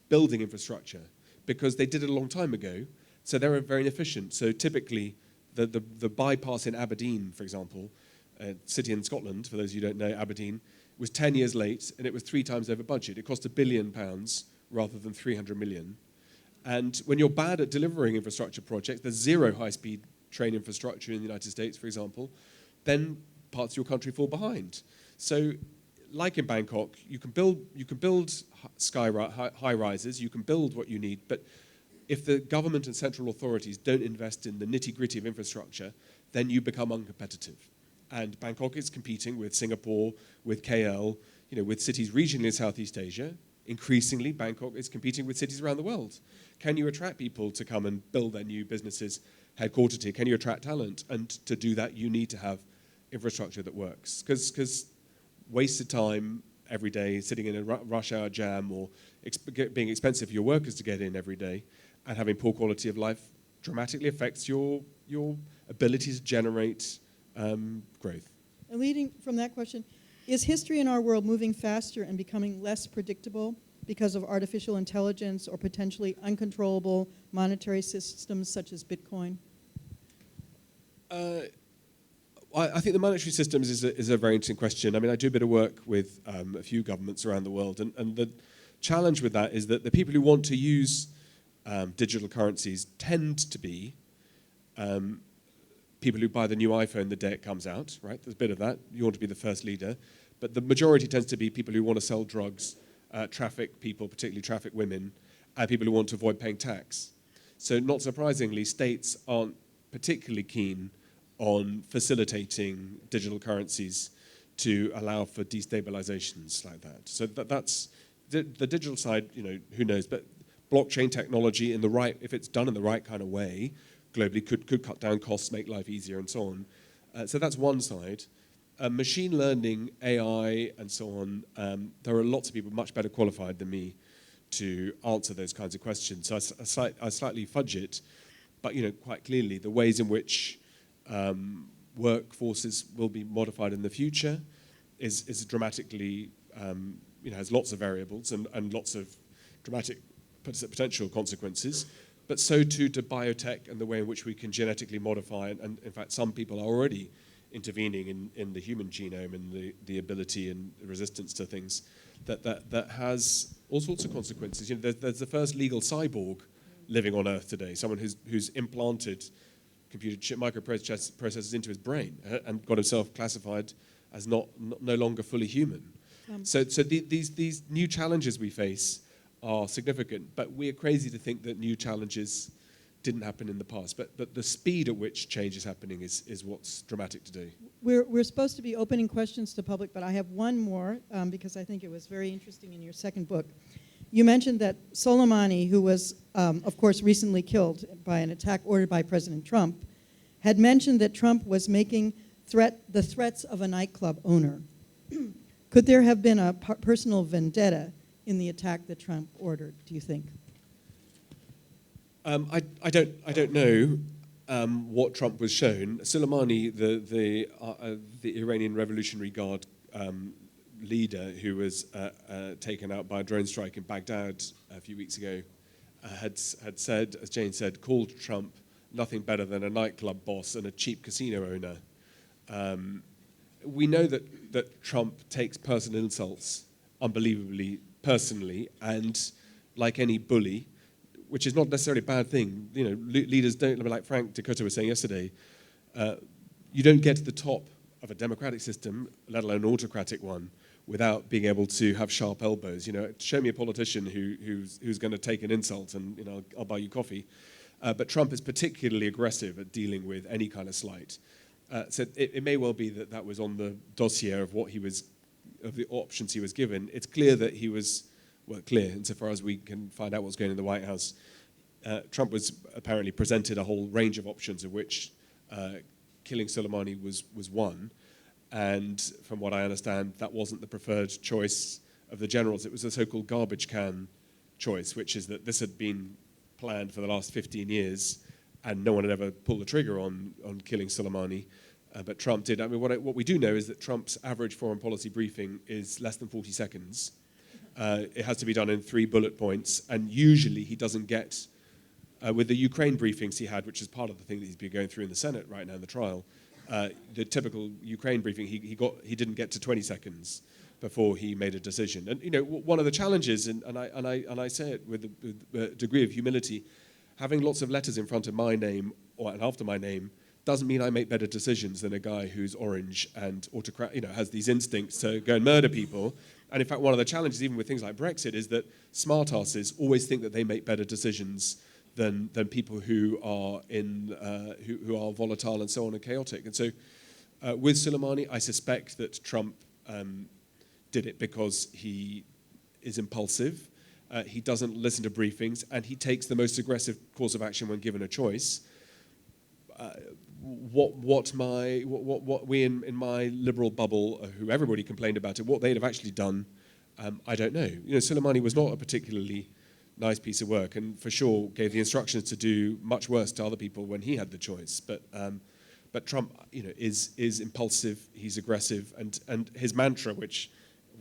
building infrastructure because they did it a long time ago, so they're very inefficient. So typically, the bypass in Aberdeen, for example, a city in Scotland, for those of you who don't know, Aberdeen, was 10 years late, and it was 3 times over budget. It cost £1 billion rather than 300 million. And when you're bad at delivering infrastructure projects, there's zero high-speed train infrastructure in the United States, for example, then parts of your country fall behind. So, like in Bangkok, you can build high rises, you can build what you need, but if the government and central authorities don't invest in the nitty-gritty of infrastructure, then you become uncompetitive. And Bangkok is competing with Singapore, with KL, with cities regionally in Southeast Asia. Increasingly, Bangkok is competing with cities around the world. Can you attract people to come and build their new businesses headquartered here? Can you attract talent? And to do that, you need to have infrastructure that works, because wasted time every day sitting in a rush hour jam or being expensive for your workers to get in every day and having poor quality of life dramatically affects your ability to generate growth. And leading from that question, is history in our world moving faster and becoming less predictable because of artificial intelligence or potentially uncontrollable monetary systems such as Bitcoin? I think the monetary systems is a very interesting question. I do a bit of work with a few governments around the world, and the challenge with that is that the people who want to use digital currencies tend to be people who buy the new iPhone the day it comes out, right? There's a bit of that. You want to be the first leader. But the majority tends to be people who want to sell drugs, traffic people, particularly traffic women, and people who want to avoid paying tax. So not surprisingly, states aren't particularly keen on facilitating digital currencies to allow for destabilizations like that. So that's the digital side, who knows, but blockchain technology if it's done in the right kind of way, globally could cut down costs, make life easier and so on. So that's one side. machine learning, AI, and so on, there are lots of people much better qualified than me to answer those kinds of questions. So I slightly fudge it, but quite clearly the ways in which workforces will be modified in the future is dramatically, has lots of variables and lots of dramatic potential consequences. But so too to biotech and the way in which we can genetically modify, and in fact some people are already intervening in the human genome and the ability and resistance to things that has all sorts of consequences. There's the first legal cyborg living on Earth today, someone who's implanted computer chip microprocessors into his brain and got himself classified as no longer fully human. So these new challenges we face are significant, but we are crazy to think that new challenges didn't happen in the past. But the speed at which change is happening is what's dramatic today. We're supposed to be opening questions to public, but I have one more because I think it was very interesting in your second book. You mentioned that Soleimani, who was, of course, recently killed by an attack ordered by President Trump, had mentioned that Trump was making the threats of a nightclub owner. Could there have been a personal vendetta in the attack that Trump ordered, do you think? I don't know what Trump was shown. Soleimani, the Iranian Revolutionary Guard leader who was taken out by a drone strike in Baghdad a few weeks ago, had said, as Jane said, called Trump nothing better than a nightclub boss and a cheap casino owner. We know that Trump takes personal insults unbelievably personally, and like any bully, which is not necessarily a bad thing. Leaders don't, like Frank Dakota was saying yesterday, you don't get to the top of a democratic system, let alone an autocratic one, without being able to have sharp elbows. Show me a politician who's going to take an insult and I'll buy you coffee. But Trump is particularly aggressive at dealing with any kind of slight. So it may well be that was on the dossier of of the options he was given. It's clear that he was, clear insofar as we can find out what's going on in the White House. Trump was apparently presented a whole range of options, of which killing Soleimani was one. And from what I understand, that wasn't the preferred choice of the generals. It was the so-called garbage can choice, which is that this had been planned for the last 15 years, and no one had ever pulled the trigger on killing Soleimani. But Trump did. I mean, what we do know is that Trump's average foreign policy briefing is less than 40 seconds. It has to be done in 3 bullet points, and usually he doesn't get, with the Ukraine briefings he had, which is part of the thing that he's been going through in the Senate right now in the trial, the typical Ukraine briefing, he didn't get to 20 seconds before he made a decision. And one of the challenges, and I say it with a degree of humility, having lots of letters in front of my name and after my name doesn't mean I make better decisions than a guy who's orange and has these instincts to go and murder people. And in fact, one of the challenges, even with things like Brexit, is that smart asses always think that they make better decisions than people who are who are volatile and so on and chaotic. And so, with Soleimani, I suspect that Trump did it because he is impulsive. He doesn't listen to briefings, and he takes the most aggressive course of action when given a choice. What we in my liberal bubble, who everybody complained about it, what they'd have actually done, I don't know. Soleimani was not a particularly nice piece of work, and for sure gave the instructions to do much worse to other people when he had the choice. But Trump, is impulsive. He's aggressive, and his mantra, which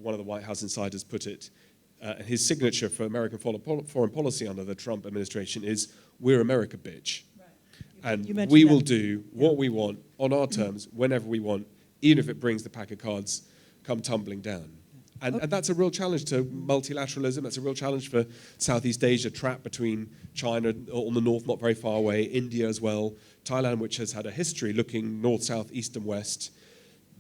one of the White House insiders put it, his signature for American foreign policy under the Trump administration is "We're America, bitch." And we will do what we want on our terms, whenever we want, even if it brings the pack of cards come tumbling down. And that's a real challenge to multilateralism. That's a real challenge for Southeast Asia, trapped between China on the north, not very far away, India as well, Thailand, which has had a history looking north, south, east, and west.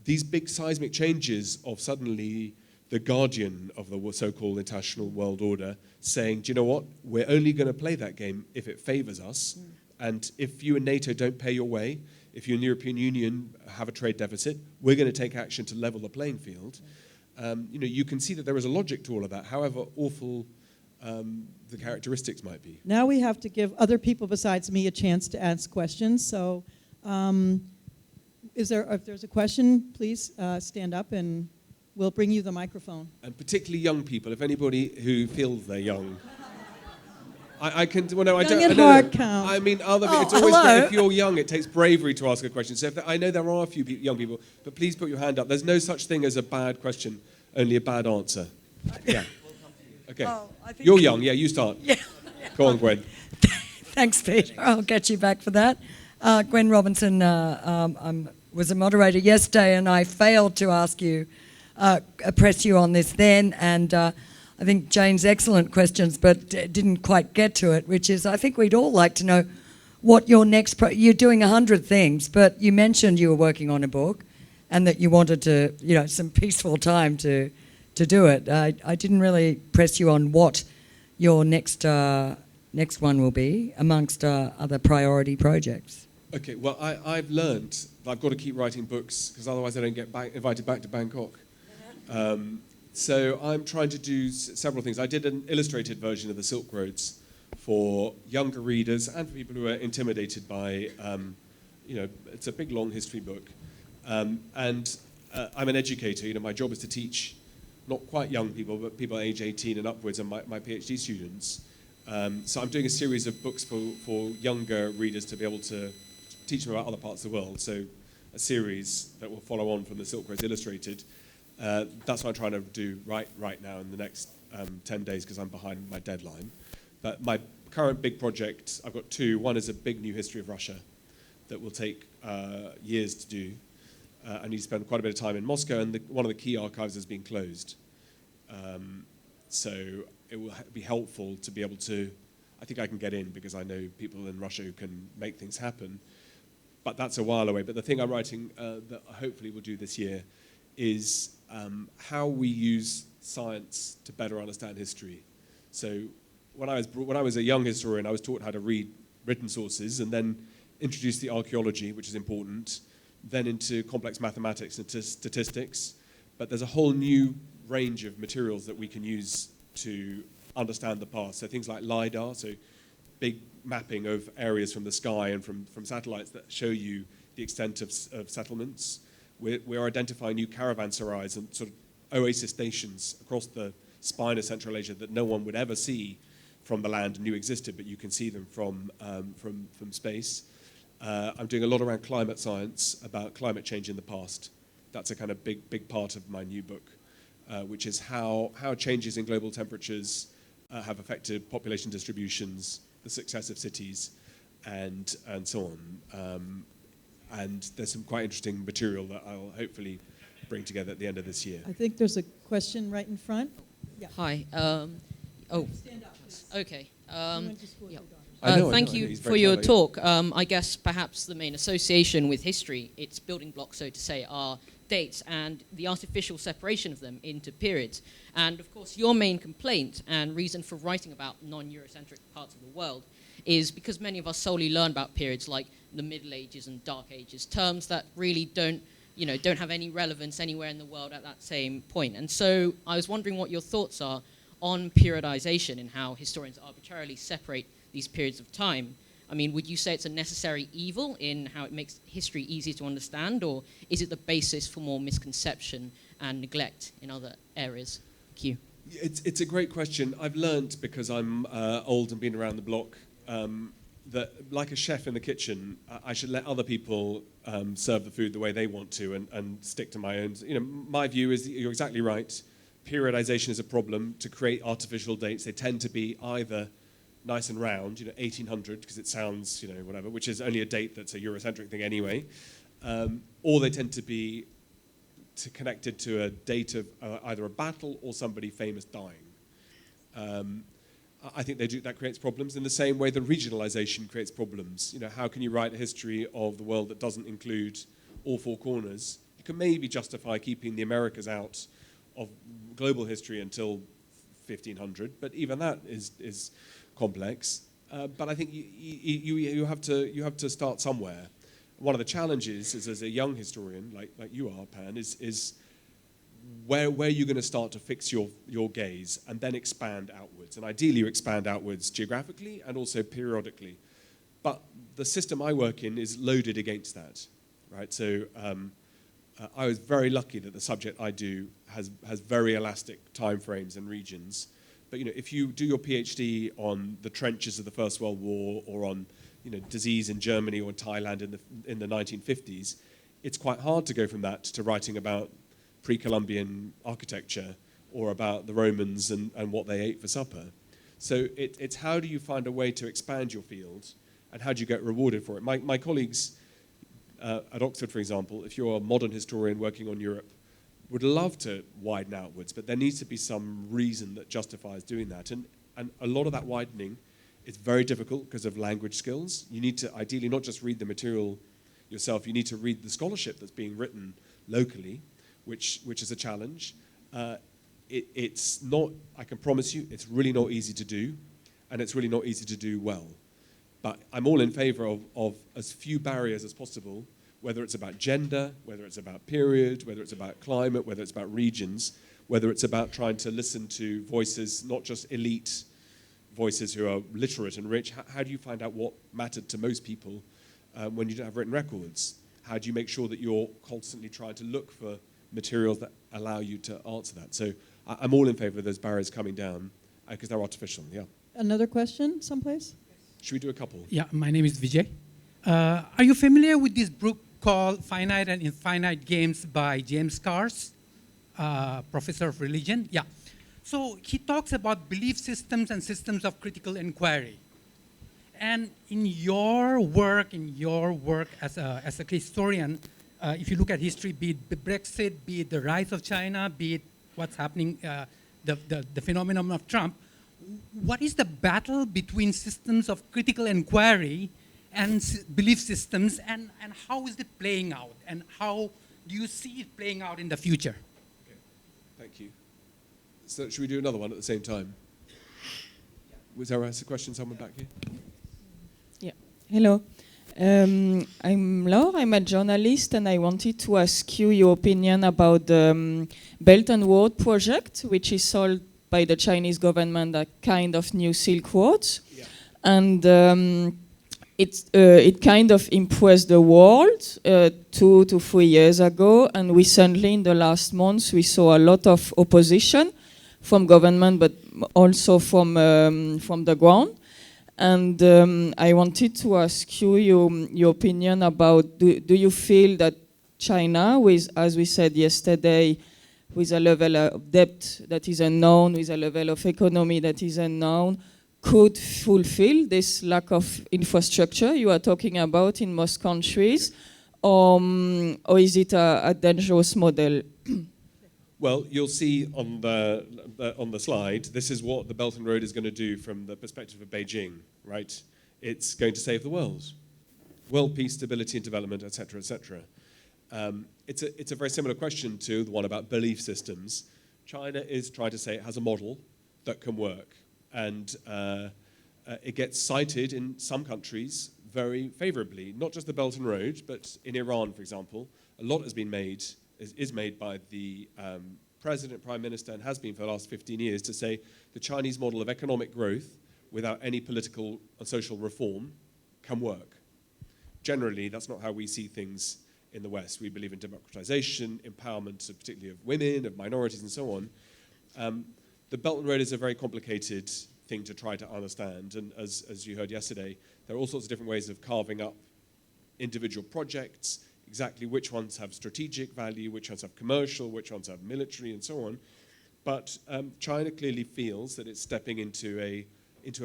These big seismic changes of suddenly the guardian of the so-called international world order saying, do you know what, we're only going to play that game if it favors us. And if you and NATO don't pay your way, if you and the European Union have a trade deficit, we're going to take action to level the playing field. You can see that there is a logic to all of that, however awful the characteristics might be. Now we have to give other people besides me a chance to ask questions. So If there's a question, please stand up and we'll bring you the microphone. And particularly young people, if anybody who feels they're young. I can. Well, no, I Young don't. at I heart know. count. I mean, other. Oh, It's always hello. great if you're young. It takes bravery to ask a question. So I know there are a few young people, but please put your hand up. There's no such thing as a bad question, only a bad answer. Yeah. Okay. Oh, I think- You're young. Yeah, you start. Yeah. Go on, Gwen. Thanks, Peter. I'll get you back for that. Gwen Robinson was a moderator yesterday, and I failed to ask you, press you on this then, and I think Jane's excellent questions, but didn't quite get to it, which is I think we'd all like to know what your next... You're doing 100 things, but you mentioned you were working on a book and that you wanted to, some peaceful time to do it. I didn't really press you on what your next one will be amongst other priority projects. Okay. Well, I've learned that I've got to keep writing books because otherwise I don't get invited back to Bangkok. So I'm trying to do several things. I did an illustrated version of the Silk Roads for younger readers and for people who are intimidated by, it's a big, long history book. And I'm an educator. My job is to teach not quite young people, but people age 18 and upwards, and my PhD students. So I'm doing a series of books for younger readers to be able to teach them about other parts of the world. So a series that will follow on from the Silk Roads Illustrated. That's what I'm trying to do right now in the next 10 days because I'm behind my deadline. But my current big project, I've got two. One is a big new history of Russia that will take years to do. I need to spend quite a bit of time in Moscow, and one of the key archives has been closed. So it will be helpful to be able to, I think I can get in because I know people in Russia who can make things happen. But that's a while away. But the thing I'm writing that hopefully we'll do this year is how we use science to better understand history. So when I was a young historian, I was taught how to read written sources and then introduce the archaeology, which is important, then into complex mathematics and statistics. But there's a whole new range of materials that we can use to understand the past. So things like LiDAR, so big mapping of areas from the sky and from satellites that show you the extent of settlements. We're identifying new caravanserais and sort of oasis stations across the spine of Central Asia that no one would ever see from the land and knew existed, but you can see them from space. I'm doing a lot around climate science, about climate change in the past. That's a kind of big part of my new book, which is how changes in global temperatures have affected population distributions, the success of cities, and so on. And there's some quite interesting material that I'll hopefully bring together at the end of this year. I think there's a question right in front. Yeah. Hi. Stand up, please. Okay. You went to school with your daughter. I know, Thank I know. you He's for very your clever. talk. I guess perhaps the main association with history, its building blocks, so to say, are dates and the artificial separation of them into periods. And of course, your main complaint and reason for writing about non-Eurocentric parts of the world is because many of us solely learn about periods like the Middle Ages and Dark Ages, terms that really don't have any relevance anywhere in the world at that same point. And so I was wondering what your thoughts are on periodization and how historians arbitrarily separate these periods of time. I mean, would you say it's a necessary evil in how it makes history easier to understand, or is it the basis for more misconception and neglect in other areas? Thank you. It's a great question. I've learnt, because I'm old and been around the block, that like a chef in the kitchen, I should let other people serve the food the way they want to and stick to my own. My view is that you're exactly right. Periodization is a problem. To create artificial dates, they tend to be either nice and round, 1800, because it sounds, whatever, which is only a date that's a Eurocentric thing anyway, or they tend to be connected to a date of either a battle or somebody famous dying. I think that creates problems in the same way that regionalization creates problems. How can you write a history of the world that doesn't include all four corners? You can maybe justify keeping the Americas out of global history until 1500, but even that is complex. But I think you have to start somewhere. One of the challenges is, as a young historian like you are, Pan, is where are you going to start to fix your gaze and then expand outwards? And ideally you expand outwards geographically and also periodically. But the system I work in is loaded against that. right? So I was very lucky that the subject I do has very elastic timeframes and regions. But if you do your PhD on the trenches of the First World War or on disease in Germany or in Thailand in the 1950s, it's quite hard to go from that to writing about pre-Columbian architecture or about the Romans and what they ate for supper. So it's how do you find a way to expand your field and how do you get rewarded for it? My colleagues at Oxford, for example, if you're a modern historian working on Europe, would love to widen outwards, but there needs to be some reason that justifies doing that. And a lot of that widening is very difficult because of language skills. You need to ideally not just read the material yourself, you need to read the scholarship that's being written locally, which is a challenge. It's not, I can promise you, it's really not easy to do, and it's really not easy to do well. But I'm all in favor of as few barriers as possible, whether it's about gender, whether it's about period, whether it's about climate, whether it's about regions, whether it's about trying to listen to voices, not just elite voices who are literate and rich. How do you find out what mattered to most people when you don't have written records? How do you make sure that you're constantly trying to look for materials that allow you to answer that? So I'm all in favor of those barriers coming down because they're artificial, yeah. Another question someplace? Should we do a couple? Yeah, my name is Vijay. Are you familiar with this book called Finite and Infinite Games by James Carse, professor of religion? Yeah. So he talks about belief systems and systems of critical inquiry. And in your work as a historian, if you look at history, be it Brexit, be it the rise of China, be it what's happening, the phenomenon of Trump, what is the battle between systems of critical inquiry and belief systems, and how is it playing out? And how do you see it playing out in the future? Okay. Thank you. So should we do another one at the same time? Was there a question, someone back here? Yeah. Hello. I'm Laure, I'm a journalist, and I wanted to ask you your opinion about the Belt and Road project, which is sold by the Chinese government, a kind of new Silk Road. Yeah. And it kind of impressed the world 2 to 3 years ago, and recently in the last months we saw a lot of opposition from government, but also from the ground. And I wanted to ask you your opinion about, do you feel that China, with, as we said yesterday, with a level of debt that is unknown, with a level of economy that is unknown, could fulfill this lack of infrastructure you are talking about in most countries, or is it a dangerous model? Well, you'll see on the slide, this is what the Belt and Road is going to do from the perspective of Beijing, right? It's going to save the world. World peace, stability and development, et cetera, et cetera. It's a very similar question to the one about belief systems. China is trying to say it has a model that can work. And it gets cited in some countries very favorably, not just the Belt and Road, but in Iran, for example, a lot has been made, is made by the president, prime minister, and has been for the last 15 years to say the Chinese model of economic growth without any political and social reform can work. Generally, that's not how we see things in the West. We believe in democratization, empowerment, particularly of women, of minorities, and so on. The Belt and Road is a very complicated thing to try to understand, and as you heard yesterday, there are all sorts of different ways of carving up individual projects, exactly which ones have strategic value, which ones have commercial, which ones have military, and so on. But China clearly feels that it's stepping into a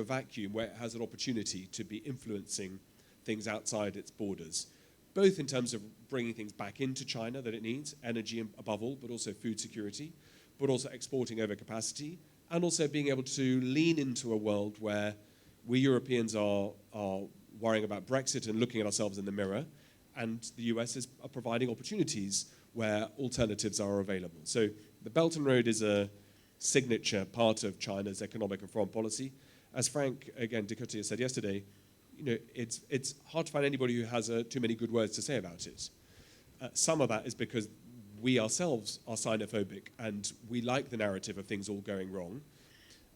vacuum where it has an opportunity to be influencing things outside its borders, both in terms of bringing things back into China that it needs, energy above all, but also food security, but also exporting overcapacity, and also being able to lean into a world where we Europeans are worrying about Brexit and looking at ourselves in the mirror, and the US is providing opportunities where alternatives are available. So the Belt and Road is a signature part of China's economic and foreign policy. As Frank, again, Dikotia said yesterday, it's hard to find anybody who has too many good words to say about it. Some of that is because we ourselves are xenophobic and we like the narrative of things all going wrong.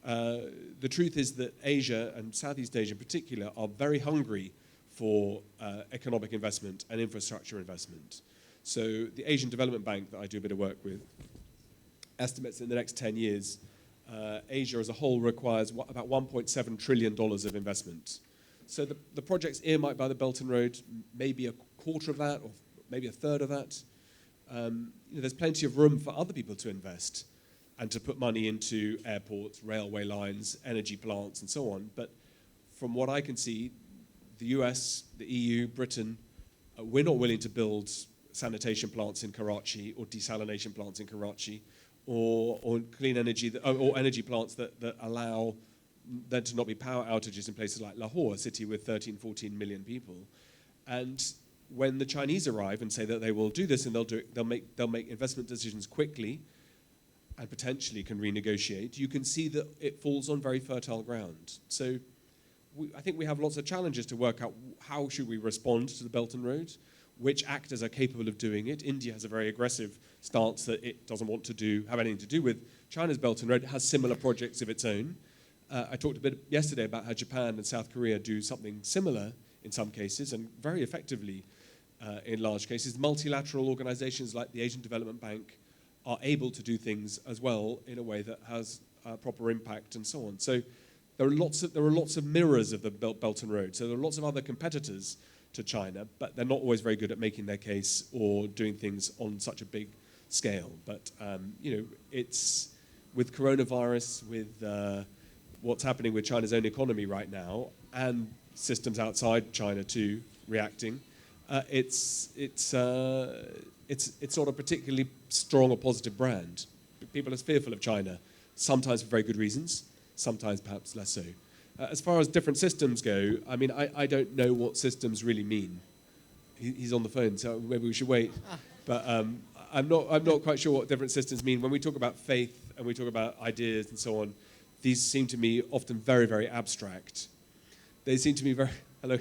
The truth is that Asia, and Southeast Asia in particular, are very hungry for economic investment and infrastructure investment. So the Asian Development Bank that I do a bit of work with estimates in the next 10 years, Asia as a whole requires about $1.7 trillion of investment. So the projects earmarked by the Belt and Road, maybe a quarter of that, or maybe a third of that. There's plenty of room for other people to invest and to put money into airports, railway lines, energy plants, and so on. But from what I can see, the US, the EU, Britain, we're not willing to build sanitation plants in Karachi or desalination plants in Karachi or clean energy, or energy plants that allow there to not be power outages in places like Lahore, a city with 13, 14 million people. And when the Chinese arrive and say that they will do this and they'll make investment decisions quickly and potentially can renegotiate, you can see that it falls on very fertile ground. So I think we have lots of challenges to work out how should we respond to the Belt and Road, which actors are capable of doing it. India has a very aggressive stance that it doesn't want to have anything to do with China's Belt and Road. It has similar projects of its own. I talked a bit yesterday about how Japan and South Korea do something similar in some cases and very effectively in large cases. Multilateral organizations like the Asian Development Bank are able to do things as well in a way that has proper impact and so on. So there are lots of mirrors of the Belt and Road. So there are lots of other competitors to China, but they're not always very good at making their case or doing things on such a big scale. But it's with coronavirus, with what's happening with China's own economy right now, and systems outside China too reacting. It's not a particularly strong or positive brand. People are fearful of China, sometimes for very good reasons, sometimes perhaps less so. As far as different systems go, I mean, I don't know what systems really mean. He's on the phone, so maybe we should wait. But I'm not quite sure what different systems mean. When we talk about faith and we talk about ideas and so on, these seem to me often very, very abstract. They seem to me very... Hello?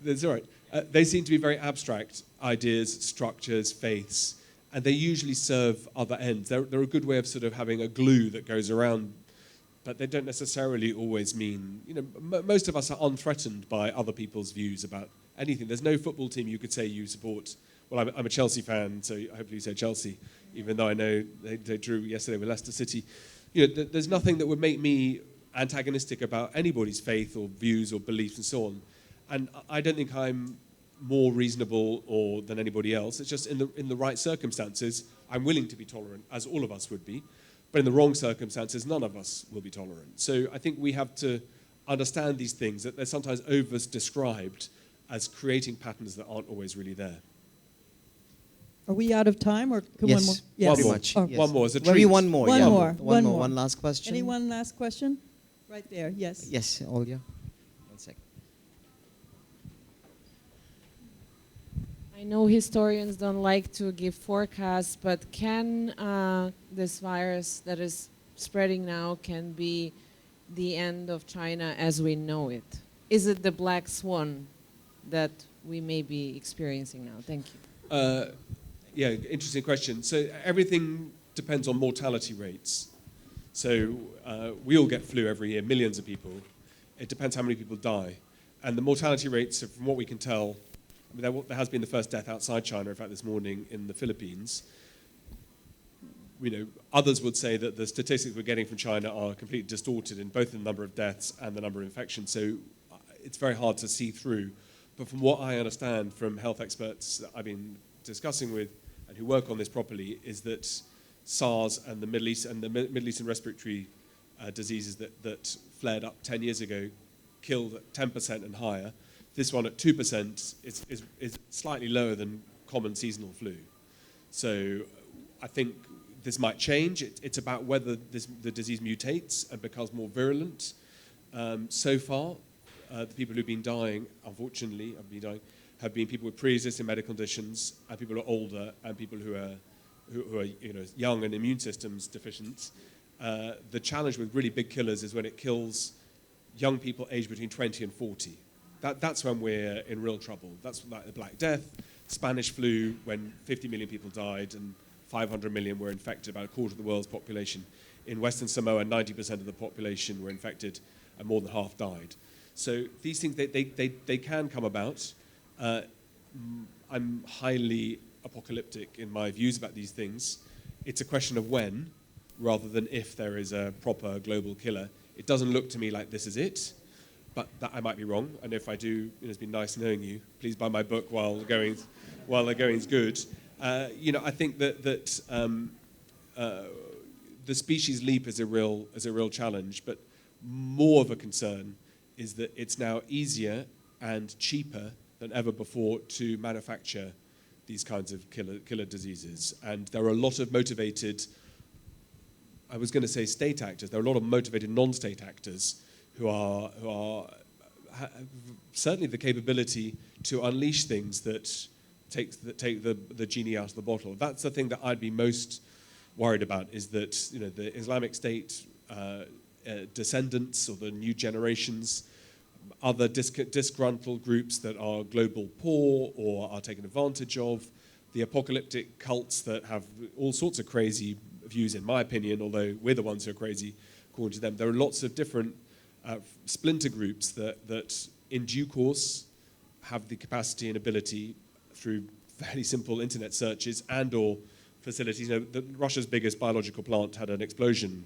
That's all right. They seem to be very abstract ideas, structures, faiths, and they usually serve other ends. They're a good way of sort of having a glue that goes around, but they don't necessarily always mean... most of us are unthreatened by other people's views about anything. There's no football team you could say you support. Well, I'm a Chelsea fan, so hopefully you say Chelsea, even though I know they drew yesterday with Leicester City. There's nothing that would make me antagonistic about anybody's faith or views or beliefs and so on. And I don't think I'm more reasonable than anybody else. It's just in the right circumstances, I'm willing to be tolerant, as all of us would be. But in the wrong circumstances, none of us will be tolerant. So I think we have to understand these things, that they're sometimes over-described as creating patterns that aren't always really there. Are we out of time, or can Yes, one more? yes. One more. Much, Oh. yes. One more as a Maybe treat. one more. One yeah. more. One last question. Anyone last question? Right there, yes. Yes, Olga. 1 second. I know historians don't like to give forecasts, but can this virus that is spreading now can be the end of China as we know it? Is it the black swan that we may be experiencing now? Thank you. Yeah, interesting question. So everything depends on mortality rates. So we all get flu every year, millions of people. It depends how many people die. And the mortality rates, from what we can tell, I mean, there has been the first death outside China, in fact, this morning in the Philippines. Others would say that the statistics we're getting from China are completely distorted in both the number of deaths and the number of infections. So it's very hard to see through. But from what I understand from health experts that I've been discussing with and who work on this properly, is that SARS and the Middle Eastern respiratory diseases that flared up 10 years ago killed at 10% and higher. This one at 2% is slightly lower than common seasonal flu. So I think this might change. It's about whether the disease mutates and becomes more virulent. So far, the people who've been dying, unfortunately, have been people with pre-existing medical conditions, and people who are older, and people who are young and immune systems deficient. The challenge with really big killers is when it kills young people aged between 20 and 40. That's when we're in real trouble. That's like the Black Death, Spanish flu, when 50 million people died and 500 million were infected, about a quarter of the world's population. In Western Samoa, 90% of the population were infected and more than half died. So these things, they can come about. I'm highly apocalyptic in my views about these things. It's a question of when, rather than if there is a proper global killer. It doesn't look to me like this is it, but that I might be wrong. And if I do, it's been nice knowing you. Please buy my book while the going's good. I think that the species leap is a real challenge, but more of a concern is that it's now easier and cheaper than ever before to manufacture these kinds of killer diseases. And there are a lot of motivated, I was going to say state actors, there are a lot of motivated non-state actors who have certainly the capability to unleash things that take the genie out of the bottle. That's the thing that I'd be most worried about, is that the Islamic State descendants or the new generations, other disgruntled groups that are global poor or are taken advantage of, the apocalyptic cults that have all sorts of crazy views, in my opinion, although we're the ones who are crazy according to them. There are lots of different splinter groups that in due course have the capacity and ability through fairly simple internet searches and or facilities. Russia's biggest biological plant had an explosion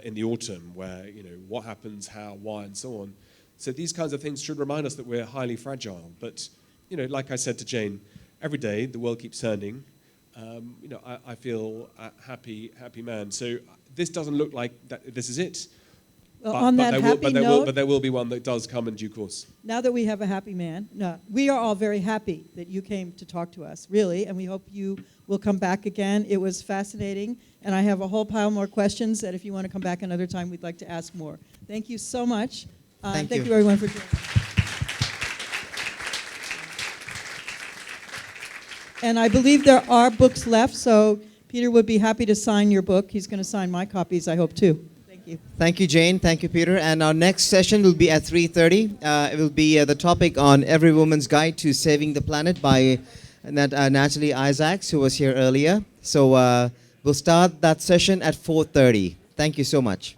in the autumn where, what happens, how, why, and so on. So these kinds of things should remind us that we're highly fragile. But, like I said to Jane, every day the world keeps turning. I feel a happy man. So this doesn't look like that. This is it. Well, on that happy note, but there will be one that does come in due course. now that we have a happy man, we are all very happy that you came to talk to us, really, and we hope you will come back again. It was fascinating, and I have a whole pile more questions that if you want to come back another time, we'd like to ask more. Thank you so much. Thank you you everyone for joining us. And I believe there are books left, so Peter would be happy to sign your book. He's going to sign my copies, I hope, too. Thank you. Thank you, Jane. Thank you, Peter. And our next session will be at 3:30. It will be the topic on Every Woman's Guide to Saving the Planet by Natalie Isaacs, who was here earlier. So we'll start that session at 4:30. Thank you so much.